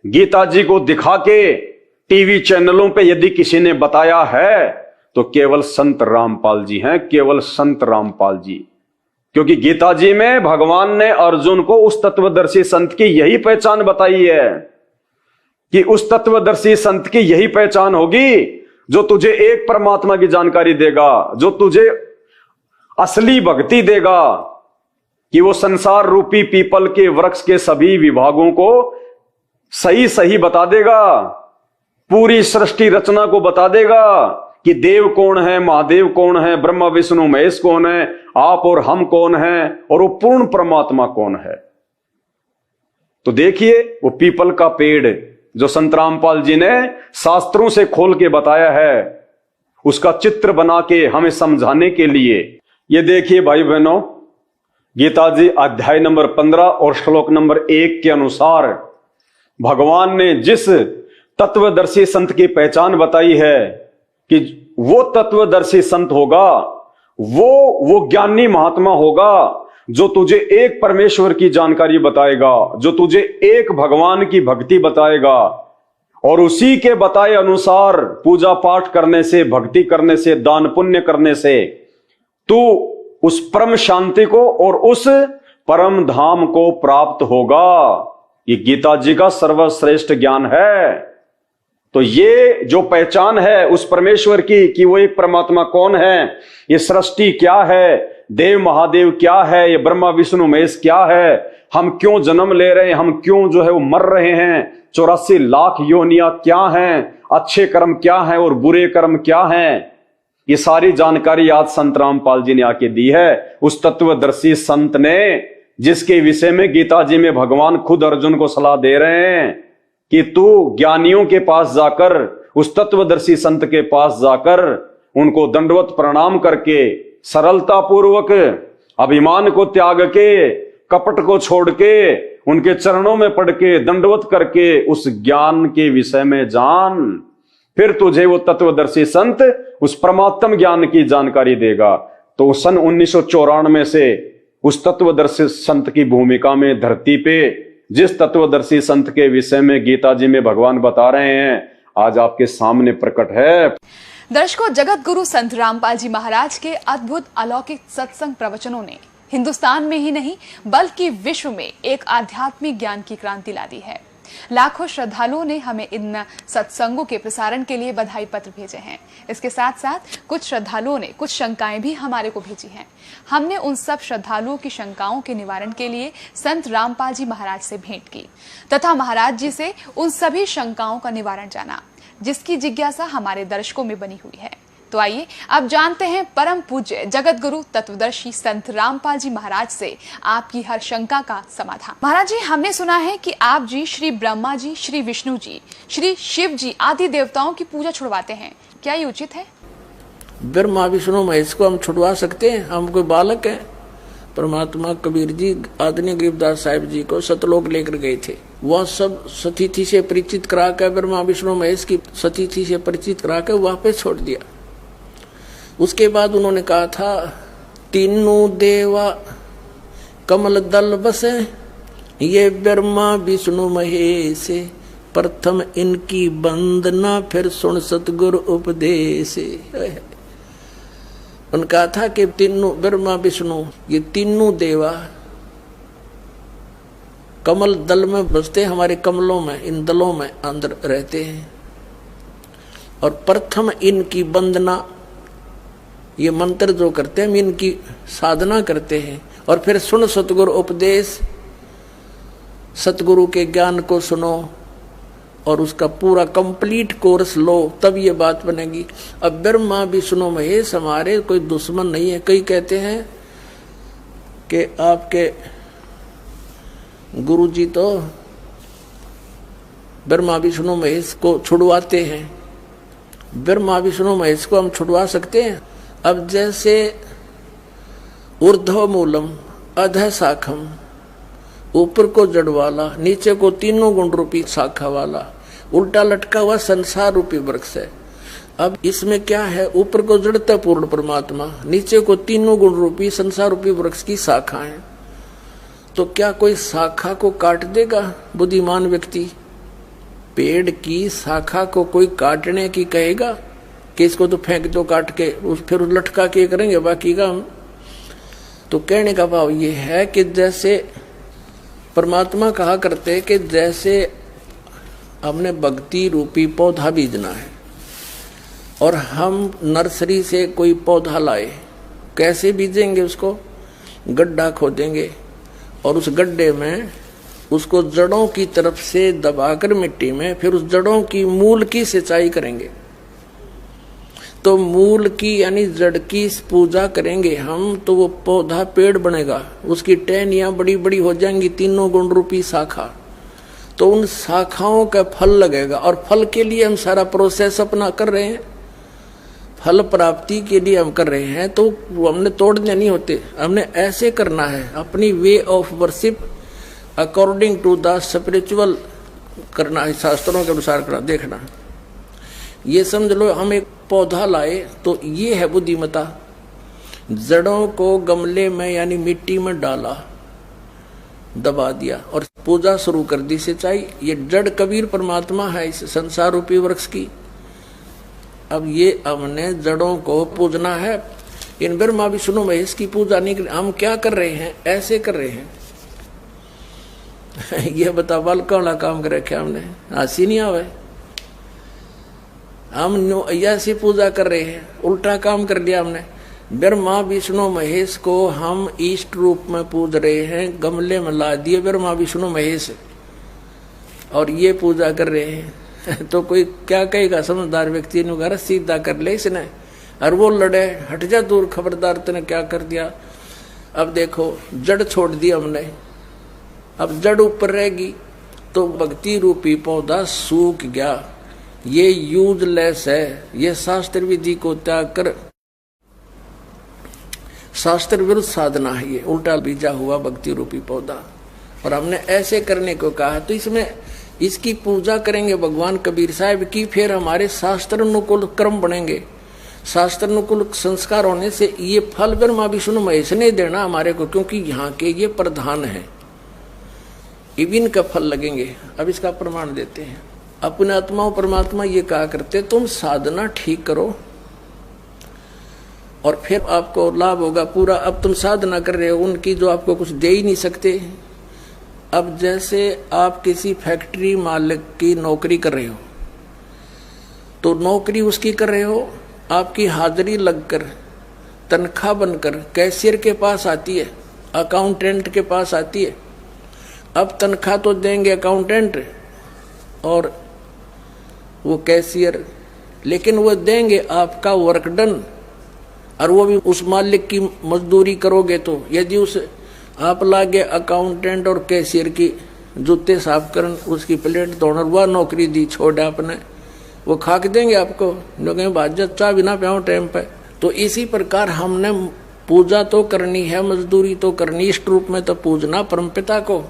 गीता जी को दिखा के टीवी चैनलों पे यदि किसी ने बताया है तो केवल संत रामपाल जी हैं, केवल संत रामपाल जी। क्योंकि गीता जी में भगवान ने अर्जुन को उस तत्वदर्शी संत की यही पहचान बताई है कि उस तत्वदर्शी संत की यही पहचान होगी जो तुझे एक परमात्मा की जानकारी देगा, जो तुझे असली भक्ति देगा, कि वो संसार रूपी पीपल के वृक्ष के सभी विभागों को सही सही बता देगा, पूरी सृष्टि रचना को बता देगा कि देव कौन है, महादेव कौन है, ब्रह्मा विष्णु महेश कौन है, आप और हम कौन हैं, और वो पूर्ण परमात्मा कौन है। तो देखिए वो पीपल का पेड़ जो संत रामपाल जी ने शास्त्रों से खोल के बताया है, उसका चित्र बना के हमें समझाने के लिए, ये देखिए भाई बहनों, गीता जी अध्याय नंबर 15 और श्लोक नंबर 1 के अनुसार भगवान ने जिस तत्वदर्शी संत की पहचान बताई है कि वो तत्वदर्शी संत होगा, वो ज्ञानी महात्मा होगा जो तुझे एक परमेश्वर की जानकारी बताएगा, जो तुझे एक भगवान की भक्ति बताएगा, और उसी के बताए अनुसार पूजा पाठ करने से, भक्ति करने से, दान पुण्य करने से तू उस परम शांति को और उस परम धाम को प्राप्त होगा। ये गीता जी का सर्वश्रेष्ठ ज्ञान है। तो ये जो पहचान है उस परमेश्वर की कि वो एक परमात्मा कौन है, ये सृष्टि क्या है, देव महादेव क्या है, ये ब्रह्मा विष्णु महेश क्या है, हम क्यों जन्म ले रहे हैं, हम क्यों जो है वो मर रहे हैं, 84 लाख योनियां क्या हैं, अच्छे कर्म क्या हैं और बुरे कर्म क्या हैं, ये सारी जानकारी आज संत रामपाल जी ने आके दी है। उस तत्वदर्शी संत ने जिसके विषय में गीता जी में भगवान खुद अर्जुन को सलाह दे रहे हैं कि तू ज्ञानियों के पास जाकर, उस तत्वदर्शी संत के पास जाकर उनको दंडवत प्रणाम करके, सरलता पूर्वक, अभिमान को त्याग के, कपट को छोड़ के, उनके चरणों में पड़ के, दंडवत करके उस ज्ञान के विषय में जान, फिर तुझे वो तत्वदर्शी संत उस परमात्म ज्ञान की जानकारी देगा। तो सन 1994 से उस तत्वदर्शी संत की भूमिका में धरती पे जिस तत्वदर्शी संत के विषय में गीता जी में भगवान बता रहे हैं, आज आपके सामने प्रकट है। दर्शकों, जगत गुरु संत रामपाल जी महाराज के अद्भुत अलौकिक सत्संग प्रवचनों ने हिंदुस्तान में ही नहीं बल्कि विश्व में एक आध्यात्मिक ज्ञान की क्रांति ला दी है। लाखों श्रद्धालुओं ने हमें इन सत्संगों के प्रसारण के लिए बधाई पत्र भेजे हैं। इसके साथ साथ कुछ श्रद्धालुओं ने कुछ शंकाएं भी हमारे को भेजी हैं। हमने उन सब श्रद्धालुओं की शंकाओं के निवारण के लिए संत रामपाल जी महाराज से भेंट की तथा महाराज जी से उन सभी शंकाओं का निवारण जाना, जिसकी जिज्ञासा हमारे दर्शकों में बनी हुई है। तो आइए अब जानते हैं परम पूज्य जगत गुरु तत्वदर्शी संत रामपाल जी महाराज से आपकी हर शंका का समाधान। महाराज जी, हमने सुना है कि आप जी श्री ब्रह्मा जी, श्री विष्णु जी, श्री शिव जी आदि देवताओं की पूजा छुड़वाते हैं, क्या ये उचित है? ब्रह्मा विष्णु महेश को हम छुड़वा सकते हैं? हम कोई बालक है? परमात्मा कबीर जी आदरणीय गरीबदास साहिब जी को सतलोक लेकर गए थे, वह सब सतीथि से परिचित करा कर, ब्रह्मा विष्णु महेश की सतीथि से परिचित करा कर वहां पे छोड़ दिया। उसके बाद उन्होंने कहा था, तीनों देवा कमल दल बसे, ये ब्रह्मा विष्णु महेश प्रथम इनकी वंदना फिर सुन सतगुरु उपदेश। उनका था कि तीनों ब्रह्मा विष्णु ये तीनों देवा कमल दल में बसते, हमारे कमलों में, इन दलों में अंदर रहते हैं। और प्रथम इनकी वंदना, ये मंत्र जो करते हैं हम इनकी साधना करते हैं। और फिर सुन सतगुरु उपदेश, सतगुरु के ज्ञान को सुनो और उसका पूरा कंप्लीट कोर्स लो, तब ये बात बनेगी। अब ब्रह्मा विष्णु महेश हमारे कोई दुश्मन नहीं है। कई कहते हैं कि आपके गुरुजी तो ब्रह्मा विष्णु महेश को छुड़वाते हैं। ब्रह्मा विष्णु महेश को हम छुड़वा सकते हैं? अब जैसे ऊर्ध्व मूलम अधः शाखम, ऊपर को जड़ वाला, नीचे को तीनों गुण रूपी शाखा वाला, उल्टा लटका हुआ संसार रूपी वृक्ष है। अब इसमें क्या है? ऊपर को जड़ता पूर्ण परमात्मा, नीचे को तीनों गुण रूपी संसार रूपी वृक्ष की शाखा है। तो क्या कोई शाखा को काट देगा बुद्धिमान व्यक्ति? पेड़ की शाखा को कोई काटने की कहेगा कि इसको तो फेंक दो काट के, फिर लटका के करेंगे बाकी का हम? तो कहने का भाव ये है कि जैसे परमात्मा कहा करते कि जैसे हमने भक्ति रूपी पौधा बीजना है और हम नर्सरी से कोई पौधा लाए, कैसे बीजेंगे? उसको गड्ढा खोदेंगे और उस गड्ढे में उसको जड़ों की तरफ से दबाकर मिट्टी में, फिर उस जड़ों की मूल की सिंचाई करेंगे। तो मूल की यानी जड़ की पूजा करेंगे हम, तो वो पौधा पेड़ बनेगा, उसकी टहनियां बड़ी बड़ी हो जाएंगी, तीनों गुण रूपी शाखा। तो उन शाखाओं का फल लगेगा और फल के लिए हम सारा प्रोसेस अपना कर रहे हैं, फल प्राप्ति के लिए हम कर रहे हैं। तो हमने तोड़ने नहीं होते, हमने ऐसे करना है, अपनी way of worship according to the spiritual करना है, शास्त्रों के अनुसार करना। देखना, ये समझ लो हम एक पौधा लाए तो ये है बुद्धिमता। जड़ों को गमले में यानी मिट्टी में डाला, दबा दिया और पूजा शुरू कर दी, सिंचाई। ये जड़ कबीर परमात्मा है इस संसार रूपी वृक्ष की। अब ये हमने जड़ों को पूजना है। इन ब्रह्मा विष्णु महेश की पूजा नहीं कर, हम क्या कर रहे हैं? ऐसे कर रहे हैं। ये बता बालका वाला काम कर रखे हमने, हंसी नहीं आवे। हम ऐसी पूजा कर रहे हैं, उल्टा काम कर लिया हमने। ब्रह्मा विष्णु महेश को हम इष्ट रूप में पूज रहे हैं, गमले में ला दिए ब्रह्मा विष्णु महेश और ये पूजा कर रहे हैं। तो कोई क्या कहेगा? समझदार व्यक्ति ने घर सीधा कर ले इसने, और वो लड़े, हट जा दूर, खबरदार तूने क्या कर दिया। अब देखो जड़ छोड़ दी हमने, अब जड़ ऊपर रहेगी तो भक्ति रूपी पौधा सूख गया। ये यूजलेस है, ये शास्त्र विधि को त्याग कर शास्त्र विरुद्ध साधना है, ये उल्टा बीजा हुआ भक्ति रूपी पौधा। और हमने ऐसे करने को कहा, तो इसमें इसकी पूजा करेंगे भगवान कबीर साहब की, फिर हमारे शास्त्र अनुकूल कर्म बनेंगे। शास्त्र अनुकूल संस्कार होने से ये फल ब्रह्मा विष्णु महेश ने देना हमारे को, क्योंकि यहाँ के ये प्रधान है, इविन का फल लगेंगे। अब इसका प्रमाण देते हैं। अपने आत्माओं परमात्मा ये कहा करते, तुम साधना ठीक करो और फिर आपको लाभ होगा पूरा। अब तुम साधना कर रहे हो उनकी जो आपको कुछ दे ही नहीं सकते। अब जैसे आप किसी फैक्ट्री मालिक की नौकरी कर रहे हो, तो नौकरी उसकी कर रहे हो, आपकी हाजिरी लगकर तनख्वाह बनकर कैशियर के पास आती है, अकाउंटेंट के पास आती है। अब तनख्वाह तो देंगे अकाउंटेंट और वो कैशियर, लेकिन वो देंगे आपका वर्क डन, और वो भी उस मालिक की मजदूरी करोगे। तो यदि उस आप लागे अकाउंटेंट और कैशियर की जूते साफ करन, उसकी प्लेट धोना, वह नौकरी दी छोड़ आपने, वो खाक देंगे आपको, जो कहें भाज चाह बिना प्याओ टाइम पे। तो इसी प्रकार हमने पूजा तो करनी है, मजदूरी तो करनी, इष्ट रूप में तो पूजना परमपिता को,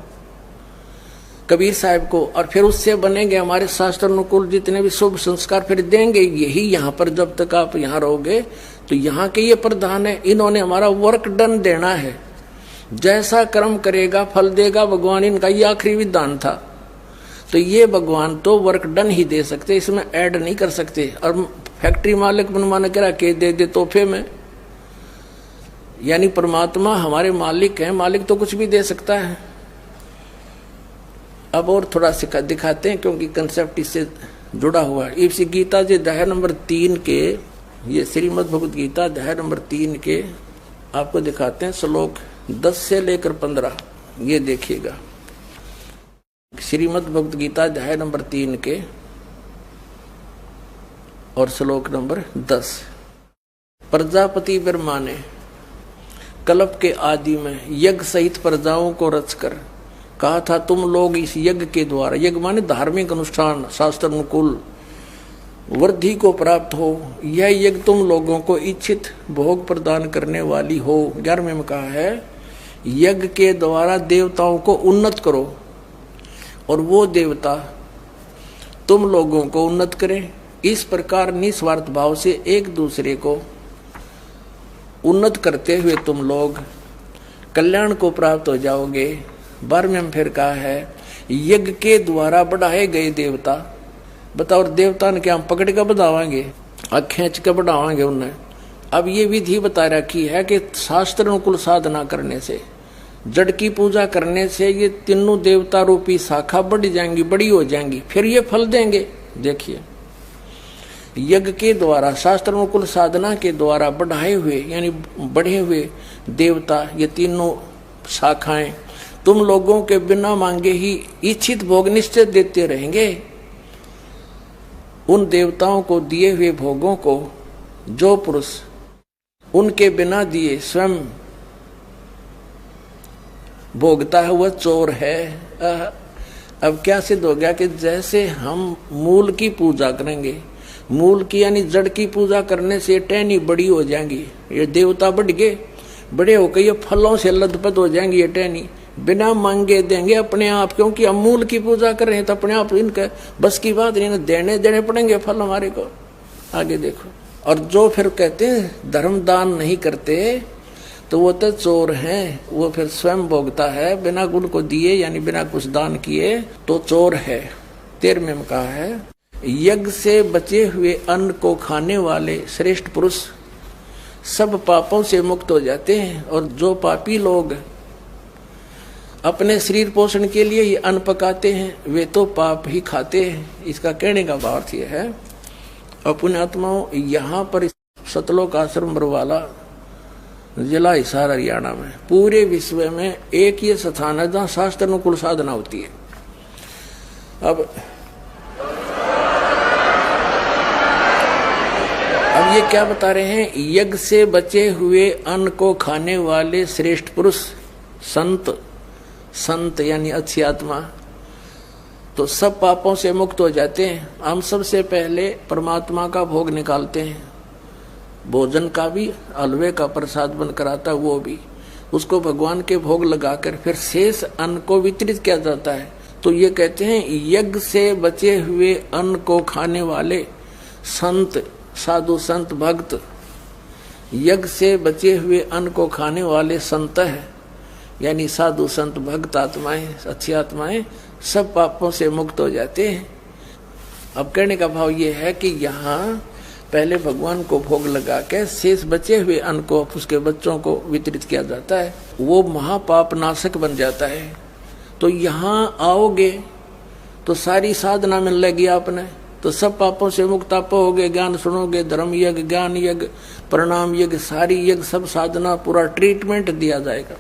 कबीर साहब को, और फिर उससे बनेंगे हमारे शास्त्र अनुकूल जितने भी शुभ संस्कार फिर देंगे। यही यहाँ पर जब तक आप यहाँ रहोगे तो यहाँ के ये प्रधान है, इन्होंने हमारा वर्क डन देना है। जैसा कर्म करेगा फल देगा भगवान, इनका ये आखिरी विधान था। तो ये भगवान तो वर्क डन ही दे सकते, इसमें ऐड नहीं कर सकते। और फैक्ट्री मालिक मनमाना करा के दे तोहफे में, यानी परमात्मा हमारे मालिक हैं, मालिक तो कुछ भी दे सकता है। अब और थोड़ा सा दिखाते हैं क्योंकि कंसेप्ट इससे जुड़ा हुआ है। इसी गीता जी अध्याय नंबर 3 के, ये श्रीमद् भगवद गीता अध्याय नंबर 3 के आपको दिखाते हैं श्लोक 10 से लेकर 15। ये देखिएगा, श्रीमद् भगवद गीता अध्याय नंबर 3 के और श्लोक नंबर 10। प्रजापति ब्रह्मा ने कल्प के आदि में यज्ञ सहित प्रजाओं को रचकर कहा था, तुम लोग इस यज्ञ के द्वारा, यज्ञ माने धार्मिक अनुष्ठान, शास्त्र अनुकूल वृद्धि को प्राप्त हो। यह यज्ञ तुम लोगों को इच्छित भोग प्रदान करने वाली हो। 11वें में कहा है, यज्ञ के द्वारा देवताओं को उन्नत करो और वो देवता तुम लोगों को उन्नत करें। इस प्रकार निस्वार्थ भाव से एक दूसरे को उन्नत करते हुए तुम लोग कल्याण को प्राप्त हो जाओगे। 12वें में फिर कहा है, यज्ञ के द्वारा बढ़ाए गए देवता, बताओ देवता ने क्या हम पकड़ कर बढ़ावाएंगे, खींच कर बढ़ावाएंगे उन्हें। अब ये विधि बता रखी है कि शास्त्र अनुकूल साधना करने से, जड़ की पूजा करने से ये तीनों देवता रूपी शाखा बढ़ जाएंगी, बड़ी हो जाएंगी, फिर ये फल देंगे। देखिए, यज्ञ के द्वारा, शास्त्र अनुकूल साधना के द्वारा बढ़ाए हुए यानी बढ़े हुए देवता, ये तीनों शाखाएं तुम लोगों के बिना मांगे ही इच्छित भोग निश्चित देते रहेंगे। उन देवताओं को दिए हुए भोगों को जो पुरुष उनके बिना दिए स्वयं भोगता है वह चोर है। अब क्या सिद्ध हो गया कि जैसे हम मूल की पूजा करेंगे, मूल की यानी जड़ की पूजा करने से टहनी बड़ी हो जाएंगी, ये देवता बढ़ गए, बड़े होकर ये फलों से लदपद हो जाएंगी, ये टहनी बिना मांगे देंगे अपने आप, क्योंकि हम मूल की पूजा कर रहे हैं तो अपने आप इनका बस की बात नहीं, देने पड़ेंगे फल हमारे को। आगे देखो, और जो फिर कहते हैं धर्म दान नहीं करते तो वो तो चोर हैं, वो फिर स्वयं भोगता है बिना गुण को दिए यानी बिना कुछ दान किए तो चोर है। 13वें में कहा है, यज्ञ से बचे हुए अन्न को खाने वाले श्रेष्ठ पुरुष सब पापों से मुक्त हो जाते हैं, और जो पापी लोग अपने शरीर पोषण के लिए ही अन्न पकाते हैं वे तो पाप ही खाते हैं। इसका कहने का भाव यह है, अपने आत्माओं यहाँ पर सतलोक आश्रम बरवाला जिला हिसार हरियाणा में पूरे विश्व में एक ये स्थान है जहाँ शास्त्र अनुकूल साधना होती है। अब ये क्या बता रहे हैं, यज्ञ से बचे हुए अन्न को खाने वाले श्रेष्ठ पुरुष संत यानी अच्छी आत्मा तो सब पापों से मुक्त हो जाते हैं। हम सबसे पहले परमात्मा का भोग निकालते हैं, भोजन का भी, हलवे का प्रसाद बनकर आता है वो भी, उसको भगवान के भोग लगाकर फिर शेष अन्न को वितरित किया जाता है। तो ये कहते हैं यज्ञ से बचे हुए अन्न को खाने वाले संत, साधु संत भक्त, यज्ञ से बचे हुए अन्न को खाने वाले संत है यानी साधु संत भक्त आत्माएं, अच्छी आत्माएं सब पापों से मुक्त हो जाते हैं। अब कहने का भाव ये है कि यहाँ पहले भगवान को भोग लगा के शेष बचे हुए अन्न को उसके बच्चों को वितरित किया जाता है, वो महापाप नाशक बन जाता है। तो यहाँ आओगे तो सारी साधना मिल लेगी आपने, तो सब पापों से मुक्त आप होगे। ज्ञान सुनोगे, धर्म यज्ञ, ज्ञान यज्ञ, प्रणाम यज्ञ, सारी यज्ञ, सब साधना, पूरा ट्रीटमेंट दिया जाएगा।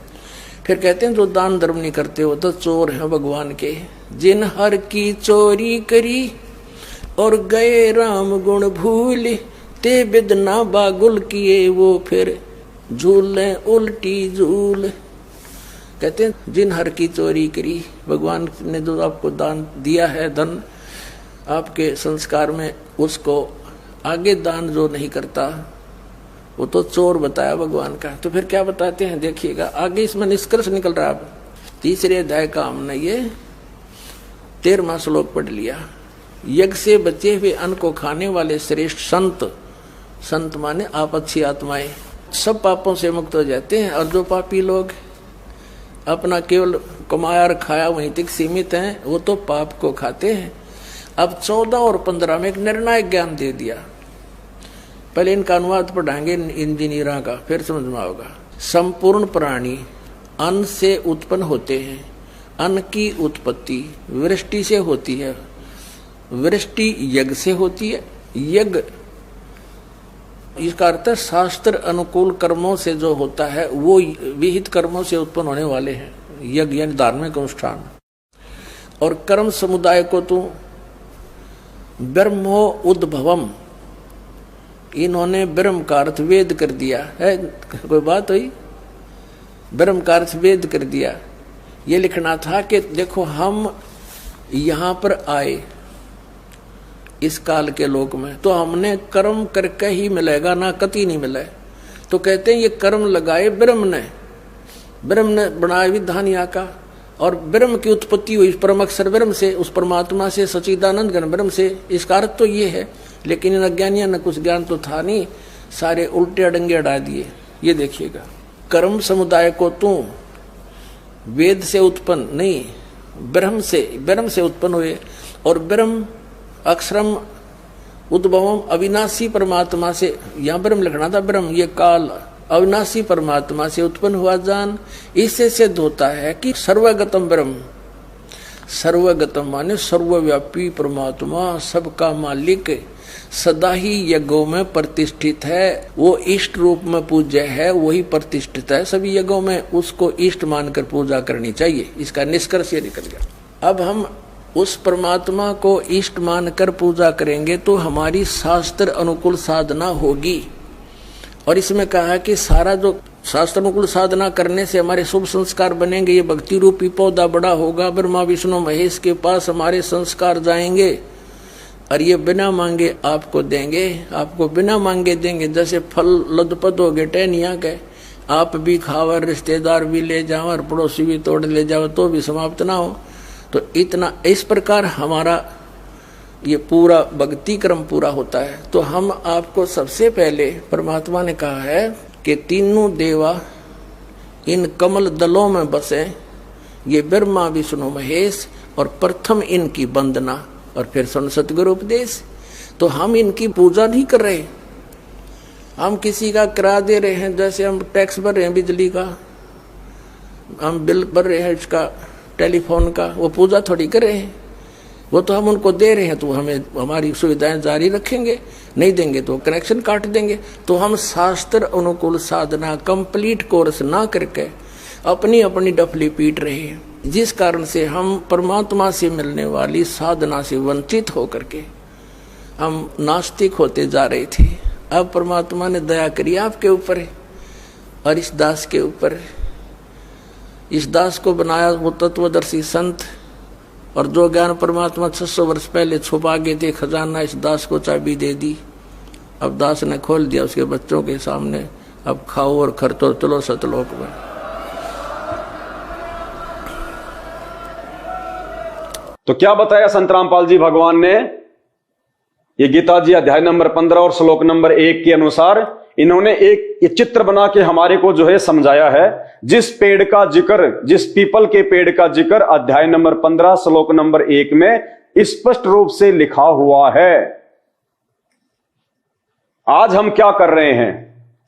फिर कहते हैं जो दान धर्म नहीं करते हो तो चोर हैं भगवान के। जिन हर की चोरी करी और गए राम गुण भूल, ते बिदना बागुल किए वो फिर झूले उल्टी झूल। कहते हैं जिन हर की चोरी करी, भगवान ने जो आपको दान दिया है, धन आपके संस्कार में, उसको आगे दान जो नहीं करता वो तो चोर बताया भगवान का। तो फिर क्या बताते हैं देखिएगा, आगे इसमें निष्कर्ष निकल रहा है। 3रे अध्याय का हमने ये 13वां श्लोक पढ़ लिया। यज्ञ से बचे हुए अन्न को खाने वाले श्रेष्ठ संत माने आप अच्छी आत्माएं सब पापों से मुक्त हो जाते हैं, और जो पापी लोग अपना केवल कमाया और खाया वहीं तक सीमित हैं, वो तो पाप को खाते हैं। अब 14 और 15 में एक निर्णायक ज्ञान दे दिया। पहले इनका अनुवाद पढ़ाएंगे इंजीनियरों का, फिर समझ में आएगा। संपूर्ण प्राणी अन्न से उत्पन्न होते हैं। अन्न की उत्पत्ति वृष्टि से होती है, वृष्टि यज्ञ से होती है। यज्ञ इसका अर्थ है शास्त्र अनुकूल कर्मों से जो होता है वो विहित कर्मों से उत्पन्न होने वाले हैं, यज्ञ यानी धार्मिक अनुष्ठान। और कर्म समुदाय को तो ब्रह्मो उद्भवम, इन्होंने ब्रह्म का अर्थ वेद कर दिया है। कोई बात हुई? ब्रह्म का अर्थ वेद कर दिया। ये लिखना था कि देखो हम यहाँ पर आए इस काल के लोक में, तो हमने कर्म करके ही मिलेगा, ना कति नहीं मिले। तो कहते हैं ये कर्म लगाए ब्रह्म ने बनाया विधान यहाँ का, और ब्रह्म की उत्पत्ति हुई परम अक्षर ब्रह्म से, उस परमात्मा से, सच्चिदानंद घन ब्रह्म से। इसका अर्थ तो ये है, लेकिन इन अज्ञानियों ने कुछ ज्ञान तो था नहीं, सारे उल्टे अडंगे अड़ा दिए। ये देखिएगा, कर्म समुदाय को तू वेद से उत्पन्न नहीं, ब्रह्म से उत्पन्न हुए। और ब्रह्म अक्षरम उद्भवम अविनाशी परमात्मा से, यहाँ ब्रह्म लिखना था, ब्रह्म ये काल अविनाशी परमात्मा से उत्पन्न हुआ जान। इससे सिद्ध होता है कि सर्वगतम ब्रह्म, सर्वगतम माने सर्वव्यापी परमात्मा, सबका मालिक, सदा ही यज्ञों में प्रतिष्ठित है। वो इष्ट रूप में पूज्य है, वही प्रतिष्ठित है सभी यज्ञों में, उसको इष्ट मानकर पूजा करनी चाहिए। इसका निष्कर्ष ये निकल गया। अब हम उस परमात्मा को इष्ट मानकर पूजा करेंगे तो हमारी शास्त्र अनुकूल साधना होगी। और इसमें कहा कि सारा जो शास्त्र अनुकूल साधना करने से हमारे शुभ संस्कार बनेंगे। ये भक्ति रूपी पौधा बड़ा होगा, ब्रह्मा विष्णु महेश के पास हमारे संस्कार जाएंगे, और ये बिना मांगे आपको देंगे, आपको बिना मांगे देंगे। जैसे फल लदपद हो गए टहनिया के, आप भी खाओ, रिश्तेदार भी ले जाओ, और पड़ोसी भी तोड़ ले जाओ, तो भी समाप्त ना हो। तो इतना इस प्रकार हमारा ये पूरा भक्ति क्रम पूरा होता है। तो हम आपको सबसे पहले परमात्मा ने कहा है कि तीनों देवा इन कमल दलों में बसे, ये ब्रह्मा विष्णु महेश, और प्रथम इनकी वंदना, और फिर सतगुरु उपदेश। तो हम इनकी पूजा नहीं कर रहे, हम किसी का किराया दे रहे हैं। जैसे हम टैक्स भर रहे हैं बिजली का, हम बिल भर रहे हैं इसका, टेलीफोन का, वो पूजा थोड़ी कर रहे हैं, वो तो हम उनको दे रहे हैं। तो हमें हमारी सुविधाएं जारी रखेंगे, नहीं देंगे तो कनेक्शन काट देंगे। तो हम शास्त्र अनुकूल साधना कंप्लीट कोर्स ना करके अपनी अपनी डफली पीट रहे हैं, जिस कारण से हम परमात्मा से मिलने वाली साधना से वंचित होकर के हम नास्तिक होते जा रहे थे। अब परमात्मा ने दया करी आपके ऊपर और इस दास के ऊपर। इस दास को बनाया वो तत्वदर्शी संत, और जो ज्ञान परमात्मा 600 वर्ष पहले छुपा गए थे खजाना, इस दास को चाबी दे दी। अब दास ने खोल दिया उसके बच्चों के सामने, अब खाओ और खर्चो, चलो सतलोक में। तो क्या बताया संत रामपाल जी भगवान ने? ये गीता जी अध्याय नंबर 15 और श्लोक नंबर 1 के अनुसार इन्होंने एक चित्र बना के हमारे को जो है समझाया है। जिस पेड़ का जिक्र, जिस पीपल के पेड़ का जिक्र अध्याय नंबर 15 श्लोक नंबर 1 में स्पष्ट रूप से लिखा हुआ है। आज हम क्या कर रहे हैं?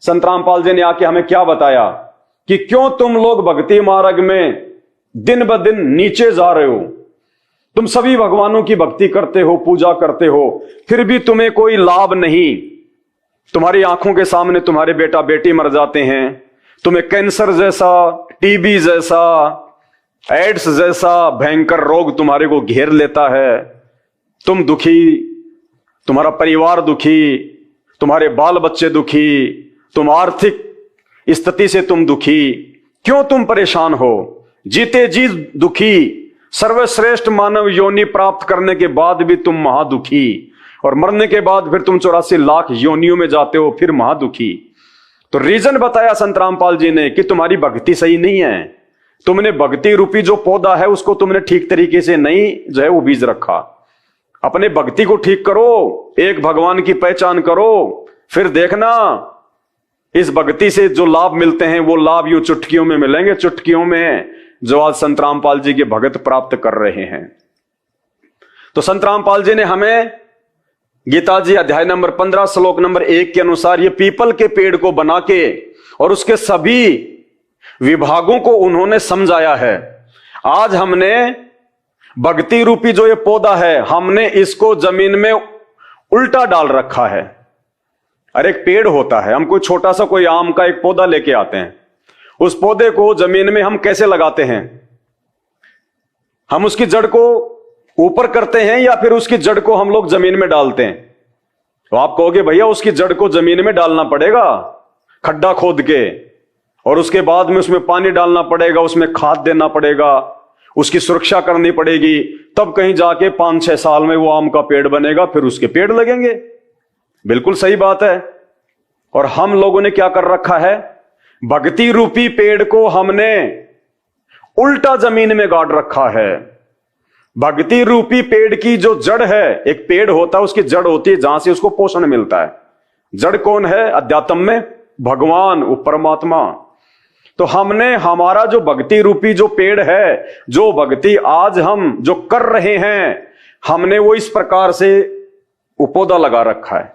संत रामपाल जी ने आके हमें क्या बताया कि क्यों तुम लोग भक्ति मार्ग में दिन ब दिन नीचे जा रहे हो। तुम सभी भगवानों की भक्ति करते हो, पूजा करते हो, फिर भी तुम्हें कोई लाभ नहीं। तुम्हारी आंखों के सामने तुम्हारे बेटा बेटी मर जाते हैं, तुम्हें कैंसर जैसा, टीबी जैसा, एड्स जैसा भयंकर रोग तुम्हारे को घेर लेता है। तुम दुखी, तुम्हारा परिवार दुखी, तुम्हारे बाल बच्चे दुखी, तुम आर्थिक स्थिति से तुम दुखी। क्यों तुम परेशान हो? जीते जी दुखी, सर्वश्रेष्ठ मानव योनि प्राप्त करने के बाद भी तुम महादुखी, और मरने के बाद फिर तुम 84 लाख योनियों में जाते हो, फिर महादुखी। तो रीजन बताया संत रामपाल जी ने कि तुम्हारी भक्ति सही नहीं है। तुमने भक्ति रूपी जो पौधा है उसको तुमने ठीक तरीके से नहीं जो है वो बीज रखा। अपने भक्ति को ठीक करो, एक भगवान की पहचान करो, फिर देखना इस भक्ति से जो लाभ मिलते हैं वो लाभ यूं चुटकियों में मिलेंगे, चुटकियों में। जो आज संत रामपाल जी के भगत प्राप्त कर रहे हैं। तो संत रामपाल जी ने हमें गीता जी अध्याय नंबर 15 श्लोक नंबर 1 के अनुसार ये पीपल के पेड़ को बना के और उसके सभी विभागों को उन्होंने समझाया है। आज हमने भक्ति रूपी जो ये पौधा है, हमने इसको जमीन में उल्टा डाल रखा है। अरे एक पेड़ होता है, हम कोई छोटा सा कोई आम का एक पौधा लेके आते हैं, उस पौधे को जमीन में हम कैसे लगाते हैं? हम उसकी जड़ को ऊपर करते हैं या फिर उसकी जड़ को हम लोग जमीन में डालते हैं? तो आप कहोगे भैया उसकी जड़ को जमीन में डालना पड़ेगा, खड्डा खोद के, और उसके बाद में उसमें पानी डालना पड़ेगा, उसमें खाद देना पड़ेगा, उसकी सुरक्षा करनी पड़ेगी, तब कहीं जाके 5-6 साल में वो आम का पेड़ बनेगा, फिर उसके पेड़ लगेंगे। बिल्कुल सही बात है। और हम लोगों ने क्या कर रखा है? भक्ति रूपी पेड़ को हमने उल्टा जमीन में गाड़ रखा है। भक्ति रूपी पेड़ की जो जड़ है, एक पेड़ होता है उसकी जड़ होती है जहां से उसको पोषण मिलता है। जड़ कौन है अध्यात्म में? भगवान, वो परमात्मा। तो हमने हमारा जो भक्ति रूपी जो पेड़ है, जो भक्ति आज हम जो कर रहे हैं, हमने वो इस प्रकार से वो पौधा लगा रखा है।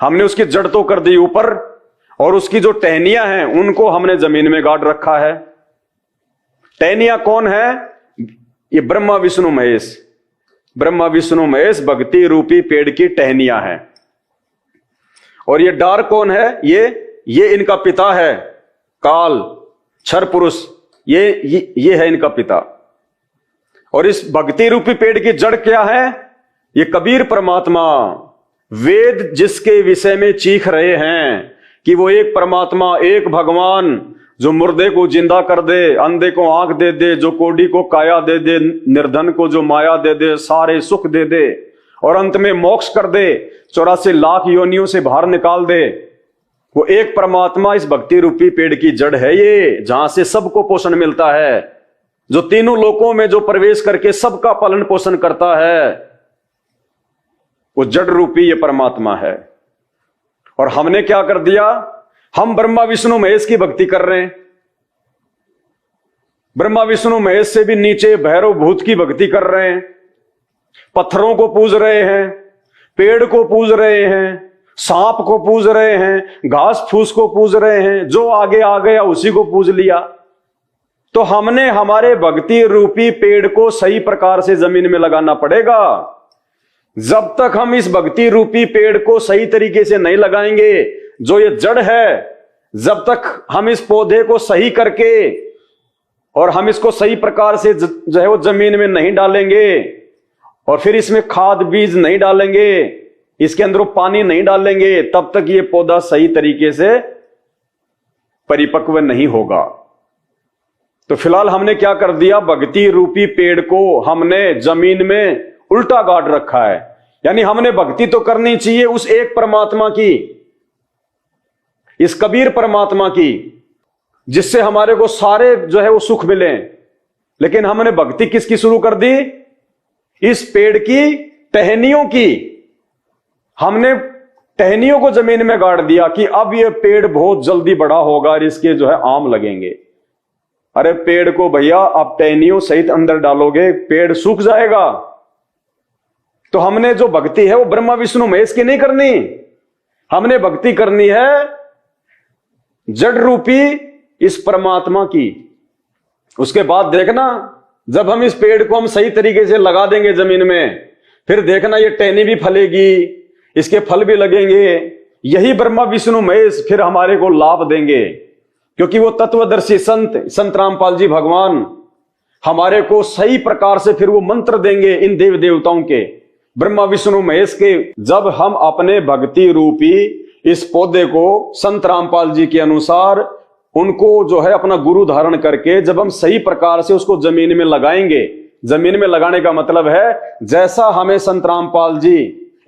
हमने उसकी जड़ तो कर दी ऊपर, और उसकी जो टहनियां हैं उनको हमने जमीन में गाड़ रखा है। टहनियां कौन है? ये ब्रह्मा विष्णु महेश। ब्रह्मा विष्णु महेश भक्ति रूपी पेड़ की टहनियां हैं। और ये डार कौन है? ये इनका पिता है, काल क्षर पुरुष, ये है इनका पिता। और इस भक्ति रूपी पेड़ की जड़ क्या है? ये कबीर परमात्मा। वेद जिसके विषय में चीख रहे हैं कि वो एक परमात्मा, एक भगवान, जो मुर्दे को जिंदा कर दे, अंधे को आंख दे दे, जो कोढ़ी को काया दे दे, निर्धन को जो माया दे दे, सारे सुख दे दे, और अंत में मोक्ष कर दे, 84 लाख योनियों से बाहर निकाल दे, वो एक परमात्मा इस भक्ति रूपी पेड़ की जड़ है ये, जहां से सबको पोषण मिलता है, जो तीनों लोकों में जो प्रवेश करके सबका पालन पोषण करता है, वो जड़ रूपी ये परमात्मा है। और हमने क्या कर दिया? हम ब्रह्मा विष्णु महेश की भक्ति कर रहे हैं। ब्रह्मा विष्णु महेश से भी नीचे भैरव भूत की भक्ति कर रहे हैं। पत्थरों को पूज रहे हैं, पेड़ को पूज रहे हैं, सांप को पूज रहे हैं, घास फूस को पूज रहे हैं, जो आगे आ गया उसी को पूज लिया। तो हमने हमारे भक्ति रूपी पेड़ को सही प्रकार से जमीन में लगाना पड़ेगा। जब तक हम इस भक्ति रूपी पेड़ को सही तरीके से नहीं लगाएंगे, जो ये जड़ है, जब तक हम इस पौधे को सही करके और हम इसको सही प्रकार से जो है वो जमीन में नहीं डालेंगे, और फिर इसमें खाद बीज नहीं डालेंगे, इसके अंदर पानी नहीं डालेंगे, तब तक ये पौधा सही तरीके से परिपक्व नहीं होगा। तो फिलहाल हमने क्या कर दिया? भक्ति रूपी पेड़ को हमने जमीन में उल्टा गाड़ रखा है। यानी हमने भक्ति तो करनी चाहिए उस एक परमात्मा की, इस कबीर परमात्मा की, जिससे हमारे को सारे जो है वो सुख मिले, लेकिन हमने भक्ति किसकी शुरू कर दी? इस पेड़ की टहनियों की। हमने टहनियों को जमीन में गाड़ दिया कि अब ये पेड़ बहुत जल्दी बड़ा होगा और इसके जो है आम लगेंगे। अरे पेड़ को भैया आप टहनियों सहित अंदर डालोगे, पेड़ सूख जाएगा। तो हमने जो भक्ति है वो ब्रह्मा विष्णु महेश की नहीं करनी, हमने भक्ति करनी है जड़ रूपी इस परमात्मा की। उसके बाद देखना, जब हम इस पेड़ को हम सही तरीके से लगा देंगे जमीन में, फिर देखना ये टहनी भी फलेगी, इसके फल भी लगेंगे। यही ब्रह्मा विष्णु महेश फिर हमारे को लाभ देंगे, क्योंकि वो तत्वदर्शी संत रामपाल जी भगवान हमारे को सही प्रकार से फिर वो मंत्र देंगे इन देव देवताओं के, ब्रह्मा विष्णु महेश के। जब हम अपने भक्ति रूपी इस पौधे को संत रामपाल जी के अनुसार उनको जो है अपना गुरु धारण करके जब हम सही प्रकार से उसको जमीन में लगाएंगे, जमीन में लगाने का मतलब है जैसा हमें संत रामपाल जी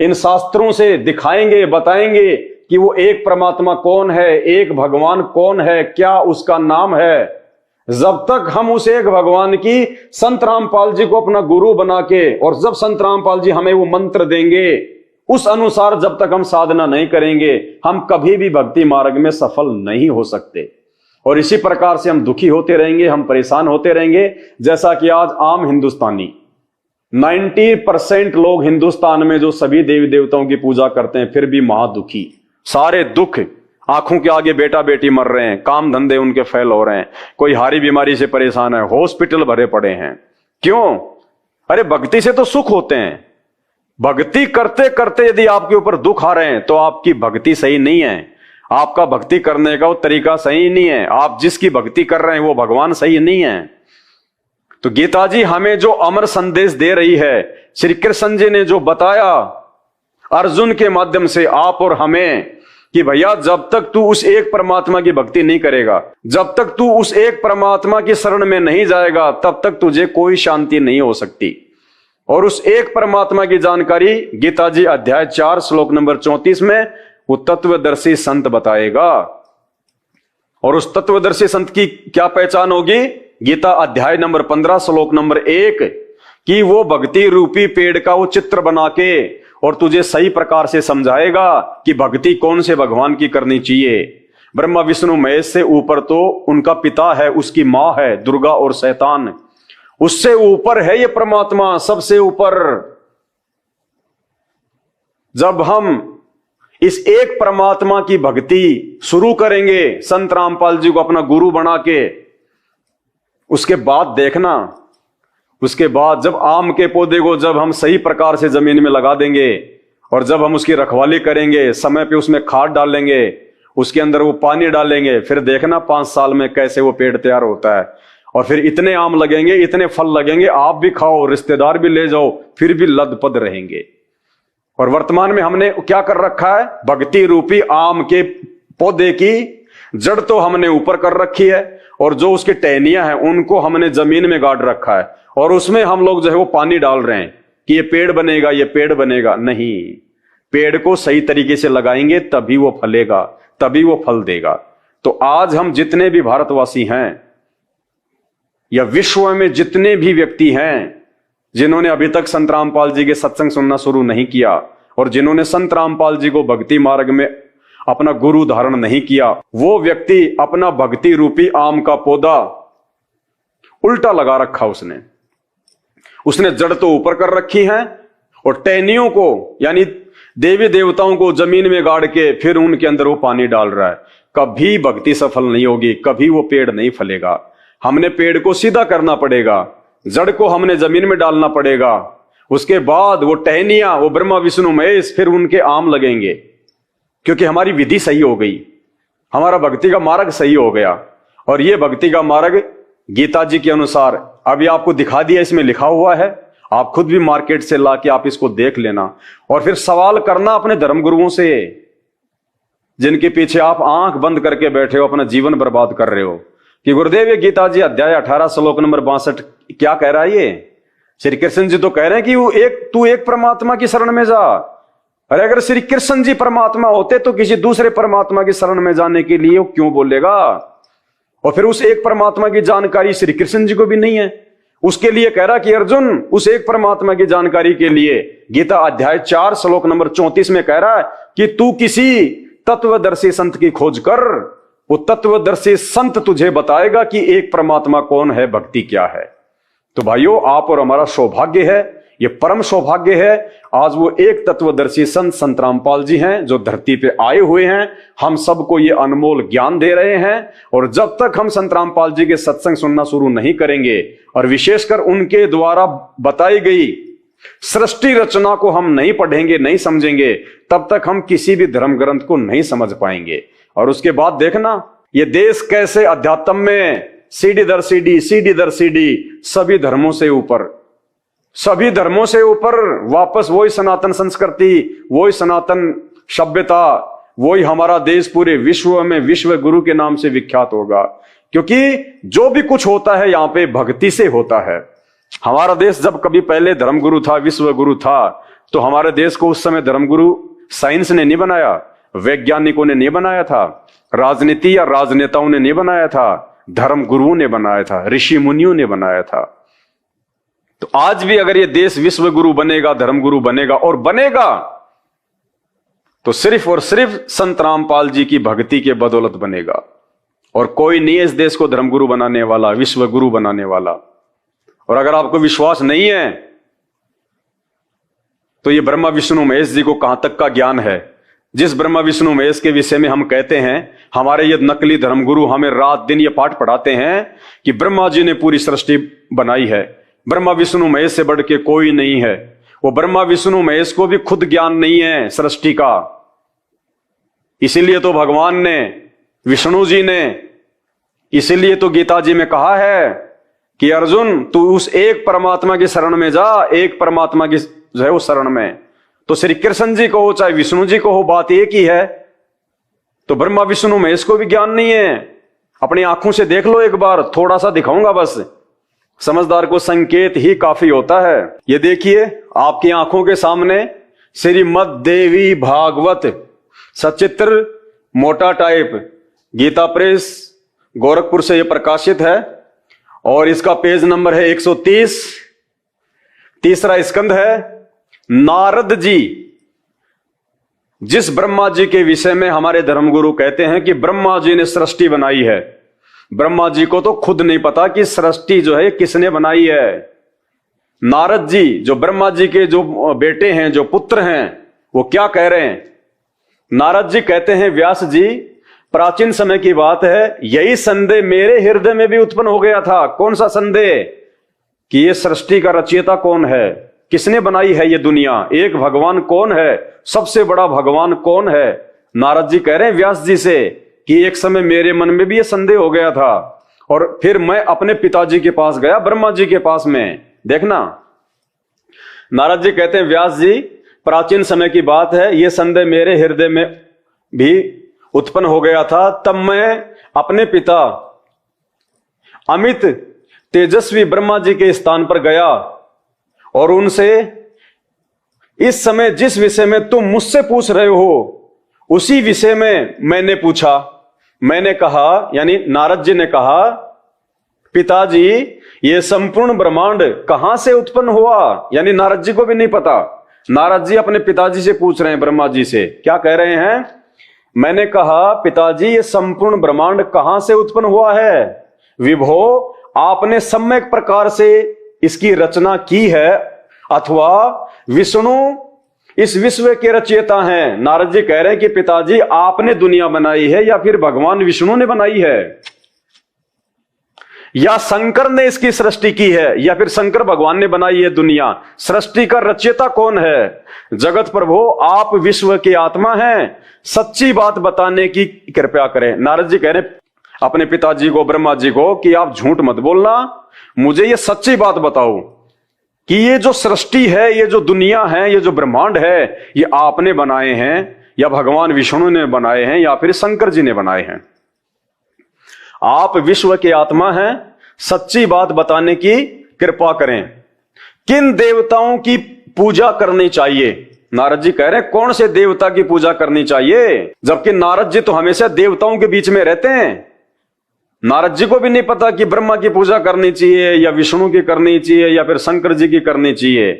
इन शास्त्रों से दिखाएंगे, बताएंगे कि वो एक परमात्मा कौन है, एक भगवान कौन है, क्या उसका नाम है। जब तक हम उस एक भगवान की संत रामपाल जी को अपना गुरु बना के, और जब संत रामपाल जी हमें वो मंत्र देंगे उस अनुसार जब तक हम साधना नहीं करेंगे, हम कभी भी भक्ति मार्ग में सफल नहीं हो सकते। और इसी प्रकार से हम दुखी होते रहेंगे, हम परेशान होते रहेंगे। जैसा कि आज आम हिंदुस्तानी 90% लोग हिंदुस्तान में जो सभी देवी देवताओं की पूजा करते हैं फिर भी महादुखी, सारे दुख, आंखों के आगे बेटा बेटी मर रहे हैं, काम धंधे उनके फेल हो रहे हैं, कोई हारी बीमारी से परेशान है, हॉस्पिटल भरे पड़े हैं। क्यों? अरे भक्ति से तो सुख होते हैं। भक्ति करते करते यदि आपके ऊपर दुख आ रहे हैं तो आपकी भक्ति सही नहीं है, आपका भक्ति करने का वो तरीका सही नहीं है, आप जिसकी भक्ति कर रहे हैं वो भगवान सही नहीं है। तो गीता जी हमें जो अमर संदेश दे रही है, श्री कृष्ण जी ने जो बताया अर्जुन के माध्यम से आप और हमें, कि भैया जब तक तू उस एक परमात्मा की भक्ति नहीं करेगा, जब तक तू उस एक परमात्मा की शरण में नहीं जाएगा, तब तक तुझे कोई शांति नहीं हो सकती। और उस एक परमात्मा की जानकारी गीता जी अध्याय 4 श्लोक नंबर 34 में वो तत्वदर्शी संत बताएगा। और उस तत्वदर्शी संत की क्या पहचान होगी? गीता अध्याय नंबर 15 श्लोक नंबर 1 कि वो भक्ति रूपी पेड़ का वो चित्र बना के और तुझे सही प्रकार से समझाएगा कि भक्ति कौन से भगवान की करनी चाहिए। ब्रह्मा विष्णु महेश से ऊपर तो उनका पिता है, उसकी मां है दुर्गा और शैतान, उससे ऊपर है ये परमात्मा, सबसे ऊपर। जब हम इस एक परमात्मा की भक्ति शुरू करेंगे, संत रामपाल जी को अपना गुरु बना के, उसके बाद देखना, उसके बाद जब आम के पौधे को जब हम सही प्रकार से जमीन में लगा देंगे और जब हम उसकी रखवाली करेंगे, समय पे उसमें खाद डालेंगे, उसके अंदर वो पानी डालेंगे, फिर देखना 5 साल में कैसे वो पेड़ तैयार होता है। और फिर इतने आम लगेंगे, इतने फल लगेंगे, आप भी खाओ, रिश्तेदार भी ले जाओ, फिर भी लदपद रहेंगे। और वर्तमान में हमने क्या कर रखा है? भक्ति रूपी आम के पौधे की जड़ तो हमने ऊपर कर रखी है और जो उसकी टहनियां हैं उनको हमने जमीन में गाड़ रखा है, और उसमें हम लोग जो है वो पानी डाल रहे हैं कि ये पेड़ बनेगा, ये पेड़ बनेगा। नहीं, पेड़ को सही तरीके से लगाएंगे तभी वो फलेगा, तभी वो फल देगा। तो आज हम जितने भी भारतवासी हैं या विश्व में जितने भी व्यक्ति हैं जिन्होंने अभी तक संत रामपाल जी के सत्संग सुनना शुरू नहीं किया और जिन्होंने संत रामपाल जी को भक्ति मार्ग में अपना गुरु धारण नहीं किया, वो व्यक्ति अपना भक्ति रूपी आम का पौधा उल्टा लगा रखा उसने जड़ तो ऊपर कर रखी है और टहनियों को यानी देवी देवताओं को जमीन में गाड़ के फिर उनके अंदर वो पानी डाल रहा है। कभी भक्ति सफल नहीं होगी, कभी वो पेड़ नहीं फलेगा। हमने पेड़ को सीधा करना पड़ेगा, जड़ को हमने जमीन में डालना पड़ेगा, उसके बाद वो टहनियां, वो ब्रह्मा विष्णु महेश, फिर उनके आम लगेंगे, क्योंकि हमारी विधि सही हो गई, हमारा भक्ति का मार्ग सही हो गया। और ये भक्ति का मार्ग गीता जी के अनुसार अभी आपको दिखा दिया, इसमें लिखा हुआ है, आप खुद भी मार्केट से लाके आप इसको देख लेना और फिर सवाल करना अपने धर्म गुरुओं से, जिनके पीछे आप आंख बंद करके बैठे हो, अपना जीवन बर्बाद कर रहे हो, कि गुरुदेव ये गीता जी अध्याय 18 श्लोक नंबर 62 क्या कह रहा है? ये श्री कृष्ण जी तो कह रहे हैं कि तू एक परमात्मा की शरण में जा। अरे अगर श्री कृष्ण जी परमात्मा होते तो किसी दूसरे परमात्मा की शरण में जाने के लिए वो क्यों बोलेगा? और फिर उस एक परमात्मा की जानकारी श्री कृष्ण जी को भी नहीं है, उसके लिए कह रहा कि अर्जुन उस एक परमात्मा की जानकारी के लिए गीता अध्याय 4 श्लोक नंबर 34 में कह रहा है कि तू किसी तत्वदर्शी संत की खोज कर, वो तत्वदर्शी संत तुझे बताएगा कि एक परमात्मा कौन है, भक्ति क्या है। तो भाइयों, आप और हमारा सौभाग्य है, ये परम सौभाग्य है, आज वो एक तत्वदर्शी संत रामपाल जी हैं जो धरती पे आए हुए हैं, हम सबको ये अनमोल ज्ञान दे रहे हैं। और जब तक हम संत रामपाल जी के सत्संग सुनना शुरू नहीं करेंगे और विशेषकर उनके द्वारा बताई गई सृष्टि रचना को हम नहीं पढ़ेंगे, नहीं समझेंगे, तब तक हम किसी भी धर्म ग्रंथ को नहीं समझ पाएंगे। और उसके बाद देखना ये देश कैसे अध्यात्म में सीढ़ी दर सीढ़ी, सीढ़ी दर सीढ़ी, सभी धर्मों से ऊपर, सभी धर्मों से ऊपर वापस वही सनातन संस्कृति, वही सनातन सभ्यता, वही हमारा देश पूरे विश्व में विश्व गुरु के नाम से विख्यात होगा। क्योंकि जो भी कुछ होता है यहाँ पे भक्ति से होता है। हमारा देश जब कभी पहले धर्मगुरु था, विश्व गुरु था, तो हमारे देश को उस समय धर्मगुरु साइंस ने नहीं बनाया, वैज्ञानिकों ने नहीं बनाया था, राजनीति या राजनेताओं ने नहीं बनाया था, धर्म गुरुओं ने बनाया था, ऋषि मुनियों ने बनाया था। तो आज भी अगर ये देश विश्व गुरु बनेगा, धर्म गुरु बनेगा और बनेगा तो सिर्फ और सिर्फ संत रामपाल जी की भक्ति के बदौलत बनेगा। और कोई नहीं है इस देश को धर्मगुरु बनाने वाला, विश्व गुरु बनाने वाला। और अगर आपको विश्वास नहीं है तो ये ब्रह्मा विष्णु महेश जी को कहां तक का ज्ञान है? जिस ब्रह्मा विष्णु महेश के विषय में हम कहते हैं, हमारे ये नकली धर्मगुरु हमें रात दिन ये पाठ पढ़ाते हैं कि ब्रह्मा जी ने पूरी सृष्टि बनाई है, ब्रह्मा विष्णु महेश से बढ़ के कोई नहीं है। वो ब्रह्मा विष्णु महेश को भी खुद ज्ञान नहीं है सृष्टि का। इसीलिए तो भगवान ने, विष्णु जी ने, इसीलिए तो गीता जी में कहा है कि अर्जुन तू उस एक परमात्मा की शरण में जा, एक परमात्मा की जो है वो शरण में। तो श्री कृष्ण जी को हो चाहे विष्णु जी को हो, बात एक ही है। तो ब्रह्मा विष्णु महेश को भी ज्ञान नहीं है। अपनी आंखों से देख लो एक बार, थोड़ा सा दिखाऊंगा बस, समझदार को संकेत ही काफी होता है। ये देखिए आपकी आंखों के सामने श्रीमद् देवी भागवत सचित्र मोटा टाइप गीता प्रेस गोरखपुर से यह प्रकाशित है और इसका पेज नंबर है 130। तीसरा स्कंद है। नारद जी, जिस ब्रह्मा जी के विषय में हमारे धर्मगुरु कहते हैं कि ब्रह्मा जी ने सृष्टि बनाई है, ब्रह्मा जी को तो खुद नहीं पता कि सृष्टि जो है किसने बनाई है। नारद जी जो ब्रह्मा जी के जो बेटे हैं, जो पुत्र हैं, वो क्या कह रहे हैं? नारद जी कहते हैं, व्यास जी प्राचीन समय की बात है, यही संदेह मेरे हृदय में भी उत्पन्न हो गया था। कौन सा संदेह? कि ये सृष्टि का रचयिता कौन है, किसने बनाई है ये दुनिया, एक भगवान कौन है, सबसे बड़ा भगवान कौन है। नारद जी कह रहे हैं व्यास जी से कि एक समय मेरे मन में भी ये संदेह हो गया था और फिर मैं अपने पिताजी के पास गया, ब्रह्मा जी के पास में। देखना, नारद जी कहते हैं व्यास जी प्राचीन समय की बात है, ये संदेह मेरे हृदय में भी उत्पन्न हो गया था। तब मैं अपने पिता अमित तेजस्वी ब्रह्मा जी के स्थान पर गया और उनसे इस समय जिस विषय में तुम मुझसे पूछ रहे हो उसी विषय में मैंने पूछा। मैंने कहा, यानी नारद जी ने कहा, पिताजी ये संपूर्ण ब्रह्मांड कहां से उत्पन्न हुआ? यानी नारद जी को भी नहीं पता। नारद जी अपने पिताजी से पूछ रहे हैं, ब्रह्मा जी से क्या कह रहे हैं? मैंने कहा पिताजी ये संपूर्ण ब्रह्मांड कहां से उत्पन्न हुआ है? विभो आपने सम्यक प्रकार से इसकी रचना की है अथवा विष्णु इस विश्व के रचयिता हैं? नारद जी कह रहे हैं कि पिताजी आपने दुनिया बनाई है या फिर भगवान विष्णु ने बनाई है, या शंकर ने इसकी सृष्टि की है, या फिर शंकर भगवान ने बनाई है दुनिया। सृष्टि का रचयिता कौन है? जगत प्रभु आप विश्व की आत्मा हैं, सच्ची बात बताने की कृपया करें। नारद जी कह रहे हैं अपने पिताजी को, ब्रह्मा जी को, कि आप झूठ मत बोलना, मुझे ये सच्ची बात बताओ कि ये जो सृष्टि है, ये जो दुनिया है, ये जो ब्रह्मांड है, ये आपने बनाए हैं या भगवान विष्णु ने बनाए हैं या फिर शंकर जी ने बनाए हैं? आप विश्व के आत्मा हैं, सच्ची बात बताने की कृपा करें। किन देवताओं की पूजा करनी चाहिए? नारद जी कह रहे हैं कौन से देवता की पूजा करनी चाहिए? जबकि नारद जी तो हमेशा देवताओं के बीच में रहते हैं। नारद जी को भी नहीं पता कि ब्रह्मा की पूजा करनी चाहिए या विष्णु की करनी चाहिए या फिर शंकर जी की करनी चाहिए।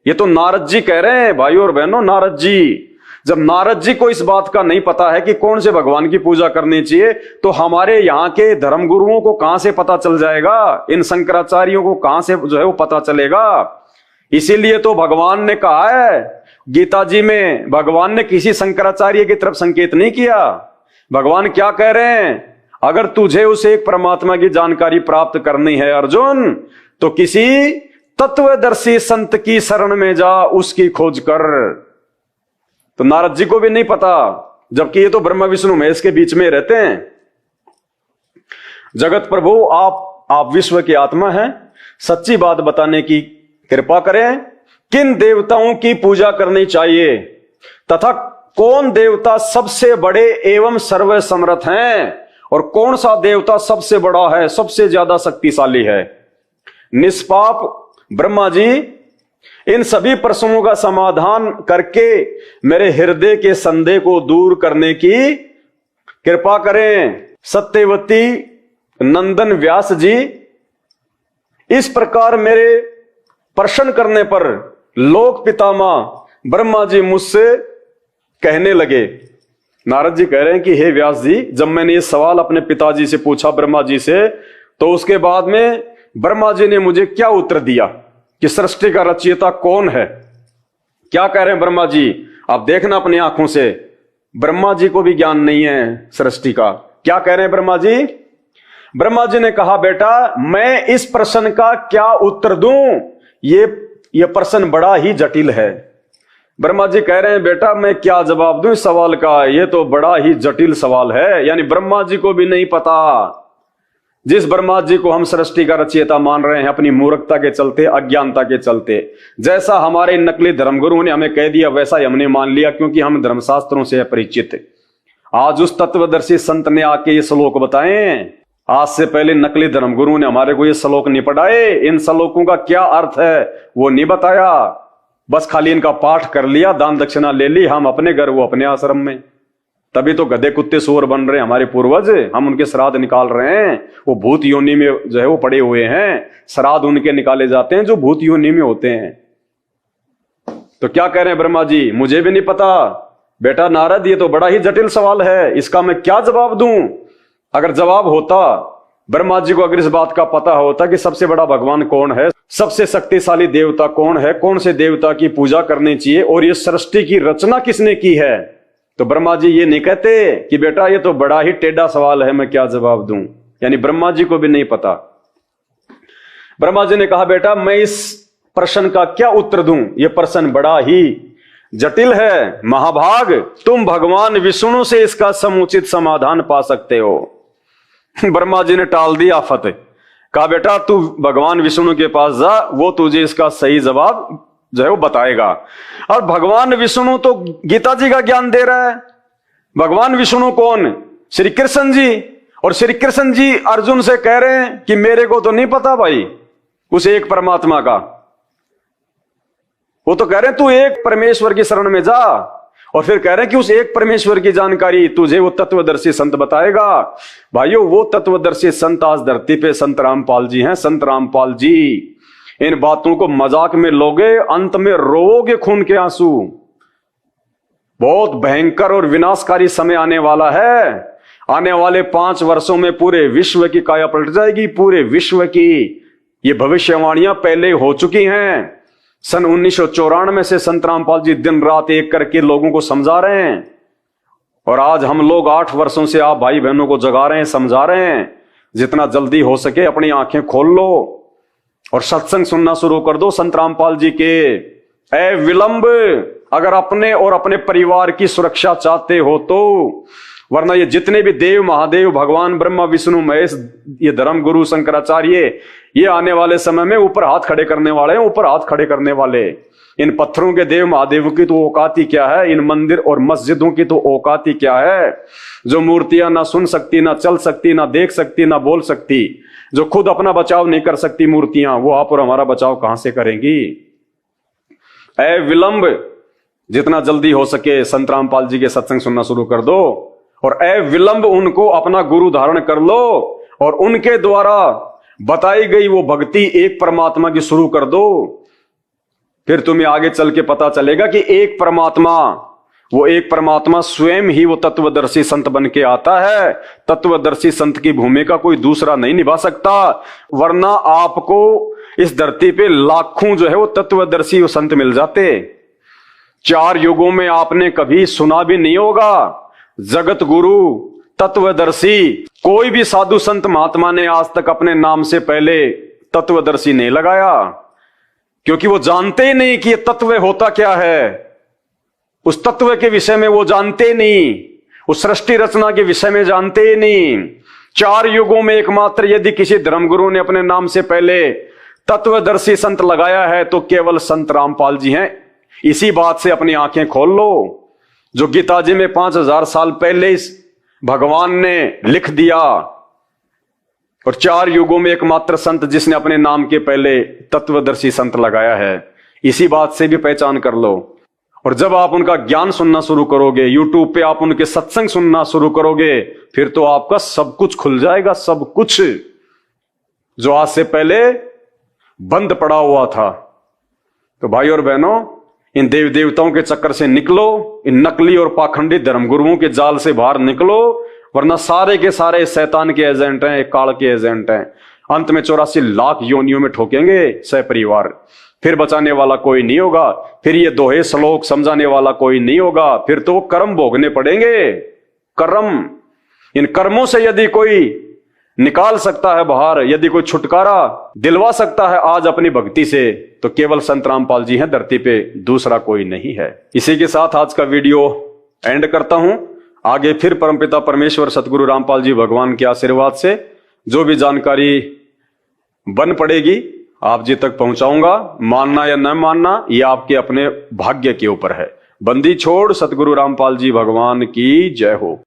ये तो नारद जी कह रहे हैं भाइयों और बहनों, नारद जी। जब नारद जी को इस बात का नहीं पता है कि कौन से भगवान की पूजा करनी चाहिए, तो हमारे यहाँ के धर्मगुरुओं को कहां से पता चल जाएगा? इन शंकराचार्यों को कहां से जो है वो पता चलेगा? इसीलिए तो भगवान ने कहा है गीता जी में, भगवान ने किसी शंकराचार्य की तरफ संकेत नहीं किया। भगवान क्या कह रहे हैं? अगर तुझे उस एक परमात्मा की जानकारी प्राप्त करनी है अर्जुन, तो किसी तत्वदर्शी संत की शरण में जा, उसकी खोज कर। तो नारद जी को भी नहीं पता, जबकि ये तो ब्रह्मा विष्णु महेश के बीच में रहते हैं। जगत प्रभु आप विश्व की आत्मा हैं, सच्ची बात बताने की कृपा करें। किन देवताओं की पूजा करनी चाहिए तथा कौन देवता सबसे बड़े एवं सर्वसमर्थ हैं और कौन सा देवता सबसे बड़ा है, सबसे ज्यादा शक्तिशाली है? निष्पाप ब्रह्मा जी इन सभी प्रश्नों का समाधान करके मेरे हृदय के संदेह को दूर करने की कृपा करें। सत्यवती नंदन व्यास जी, इस प्रकार मेरे प्रश्न करने पर लोक पितामह ब्रह्मा जी मुझसे कहने लगे, नारद जी कह रहे हैं कि हे व्यास जी, जब मैंने ये सवाल अपने पिताजी से पूछा, ब्रह्मा जी से, तो उसके बाद में ब्रह्मा जी ने मुझे क्या उत्तर दिया कि सृष्टि का रचयिता कौन है। क्या कह रहे हैं ब्रह्मा जी, आप देखना अपनी आंखों से, ब्रह्मा जी को भी ज्ञान नहीं है सृष्टि का। क्या कह रहे हैं ब्रह्मा जी? ब्रह्मा जी ने कहा, बेटा मैं इस प्रश्न का क्या उत्तर दूं, ये प्रश्न बड़ा ही जटिल है। ब्रह्मा जी कह रहे हैं, बेटा मैं क्या जवाब दूं इस सवाल का, ये तो बड़ा ही जटिल सवाल है। यानी ब्रह्मा जी को भी नहीं पता। जिस ब्रह्मा जी को हम सृष्टि का रचयिता मान रहे हैं अपनी मूर्खता के चलते, अज्ञानता के चलते, जैसा हमारे नकली धर्मगुरु ने हमें कह दिया वैसा ही हमने मान लिया, क्योंकि हम धर्मशास्त्रों से अपरिचित। आज उस तत्वदर्शी संत ने आके ये श्लोक बताए। आज से पहले नकली धर्मगुरु ने हमारे को ये श्लोक नहीं पढ़ाए। इन श्लोकों का क्या अर्थ है वो नहीं बताया, बस खाली इनका पाठ कर लिया, दान दक्षिणा ले ली, हम अपने घर वो अपने आश्रम में। तभी तो गधे कुत्ते सूअर बन रहे हैं हमारे पूर्वज, हम उनके श्राद्ध निकाल रहे हैं। वो भूत योनि में जो है वो पड़े हुए हैं, श्राद्ध उनके निकाले जाते हैं जो भूत योनि में होते हैं। तो क्या कह रहे हैं ब्रह्मा जी, मुझे भी नहीं पता। बेटा नारद, ये तो बड़ा ही जटिल सवाल है, इसका मैं क्या जवाब दूं। अगर जवाब होता, ब्रह्मा जी को अगर इस बात का पता होता कि सबसे बड़ा भगवान कौन है, सबसे शक्तिशाली देवता कौन है, कौन से देवता की पूजा करनी चाहिए और ये सृष्टि की रचना किसने की है, तो ब्रह्मा जी ये नहीं कहते कि बेटा ये तो बड़ा ही टेढ़ा सवाल है, मैं क्या जवाब दूं। यानी ब्रह्मा जी को भी नहीं पता। ब्रह्मा जी ने कहा, बेटा मैं इस प्रश्न का क्या उत्तर दूं, यह प्रश्न बड़ा ही जटिल है। महाभाग, तुम भगवान विष्णु से इसका समुचित समाधान पा सकते हो। ब्रह्मा जी ने टाल दी आफत, कहा बेटा तू भगवान विष्णु के पास जा, वो तुझे इसका सही जवाब जो है वो बताएगा। और भगवान विष्णु तो गीता जी का ज्ञान दे रहा है। भगवान विष्णु कौन? श्री कृष्ण जी। और श्री कृष्ण जी अर्जुन से कह रहे हैं कि मेरे को तो नहीं पता भाई उस एक परमात्मा का। वो तो कह रहे हैं तू एक परमेश्वर की शरण में जा, और फिर कह रहे हैं कि उस एक परमेश्वर की जानकारी तुझे वो तत्वदर्शी संत बताएगा। भाइयों, वो तत्वदर्शी संत आज धरती पे संत रामपाल जी हैं। संत रामपाल जी, इन बातों को मजाक में लोगे, अंत में रोओगे खून के आंसू। बहुत भयंकर और विनाशकारी समय आने वाला है। आने वाले 5 वर्षों में पूरे विश्व की काया पलट जाएगी, पूरे विश्व की। ये भविष्यवाणियां पहले हो चुकी हैं। सन 1994 से संत रामपाल जी दिन रात एक करके लोगों को समझा रहे हैं, और आज हम लोग 8 वर्षों से आप भाई बहनों को जगा रहे हैं, समझा रहे हैं। जितना जल्दी हो सके अपनी आंखें खोल लो और सत्संग सुनना शुरू कर दो संत रामपाल जी के। ए विलंब, अगर अपने और अपने परिवार की सुरक्षा चाहते हो तो, वरना ये जितने भी देव महादेव भगवान ब्रह्मा विष्णु महेश, ये धर्म गुरु शंकराचार्य, ये आने वाले समय में ऊपर हाथ खड़े करने वाले हैं, ऊपर हाथ खड़े करने वाले। इन पत्थरों के देव महादेव की तो औकात ही क्या है, इन मंदिर और मस्जिदों की तो औकात ही क्या है, जो मूर्तियां ना सुन सकती, ना चल सकती, ना देख सकती, ना बोल सकती, जो खुद अपना बचाव नहीं कर सकती मूर्तियां, वो आप और हमारा बचाव कहां से करेंगी। ए विलंब, जितना जल्दी हो सके संत रामपाल जी के सत्संग सुनना शुरू कर दो, और ए विलंब उनको अपना गुरु धारण कर लो, और उनके द्वारा बताई गई वो भक्ति एक परमात्मा की शुरू कर दो। फिर तुम्हें आगे चल के पता चलेगा कि एक परमात्मा, वो एक परमात्मा स्वयं ही वो तत्वदर्शी संत बन के आता है। तत्वदर्शी संत की भूमिका कोई दूसरा नहीं निभा सकता, वरना आपको इस धरती पे लाखों जो है वो तत्वदर्शी वो संत मिल जाते। 4 युगों में आपने कभी सुना भी नहीं होगा जगत गुरु, तत्वदर्शी, कोई भी साधु संत महात्मा ने आज तक अपने नाम से पहले तत्वदर्शी नहीं लगाया, क्योंकि वो जानते ही नहीं कि ये तत्व होता क्या है। उस तत्व के विषय में वो जानते नहीं, उस सृष्टि रचना के विषय में जानते ही नहीं। 4 युगों में एकमात्र यदि किसी धर्मगुरु ने अपने नाम से पहले तत्वदर्शी संत लगाया है तो केवल संत रामपाल जी हैं। इसी बात से अपनी आंखें खोल लो। जो गीता जी में 5000 साल पहले इस भगवान ने लिख दिया, और 4 युगों में एकमात्र संत जिसने अपने नाम के पहले तत्वदर्शी संत लगाया है, इसी बात से भी पहचान कर लो। और जब आप उनका ज्ञान सुनना शुरू करोगे, यूट्यूब पे आप उनके सत्संग सुनना शुरू करोगे, फिर तो आपका सब कुछ खुल जाएगा। सब कुछ जो आज से पहले बंद पड़ा हुआ था। तो भाई और बहनों, इन देवी देवताओं के चक्कर से निकलो, इन नकली और पाखंडी धर्मगुरुओं के जाल से बाहर निकलो, वरना सारे के सारे शैतान के एजेंट हैं, काल के एजेंट हैं। अंत में 84 लाख योनियों में ठोकेंगे सहपरिवार। फिर बचाने वाला कोई नहीं होगा, फिर ये दोहे श्लोक समझाने वाला कोई नहीं होगा, फिर तो कर्म भोगने पड़ेंगे। कर्म, इन कर्मों से यदि कोई निकाल सकता है बाहर, यदि कोई छुटकारा दिलवा सकता है आज अपनी भक्ति से, तो केवल संत रामपाल जी हैं धरती पे, दूसरा कोई नहीं है। इसी के साथ आज का वीडियो एंड करता हूं। आगे फिर परमपिता परमेश्वर सतगुरु रामपाल जी भगवान के आशीर्वाद से जो भी जानकारी बन पड़ेगी आप जी तक पहुंचाऊंगा। मानना या न मानना ये आपके अपने भाग्य के ऊपर है। बंदी छोड़ सतगुरु रामपाल जी भगवान की जय हो।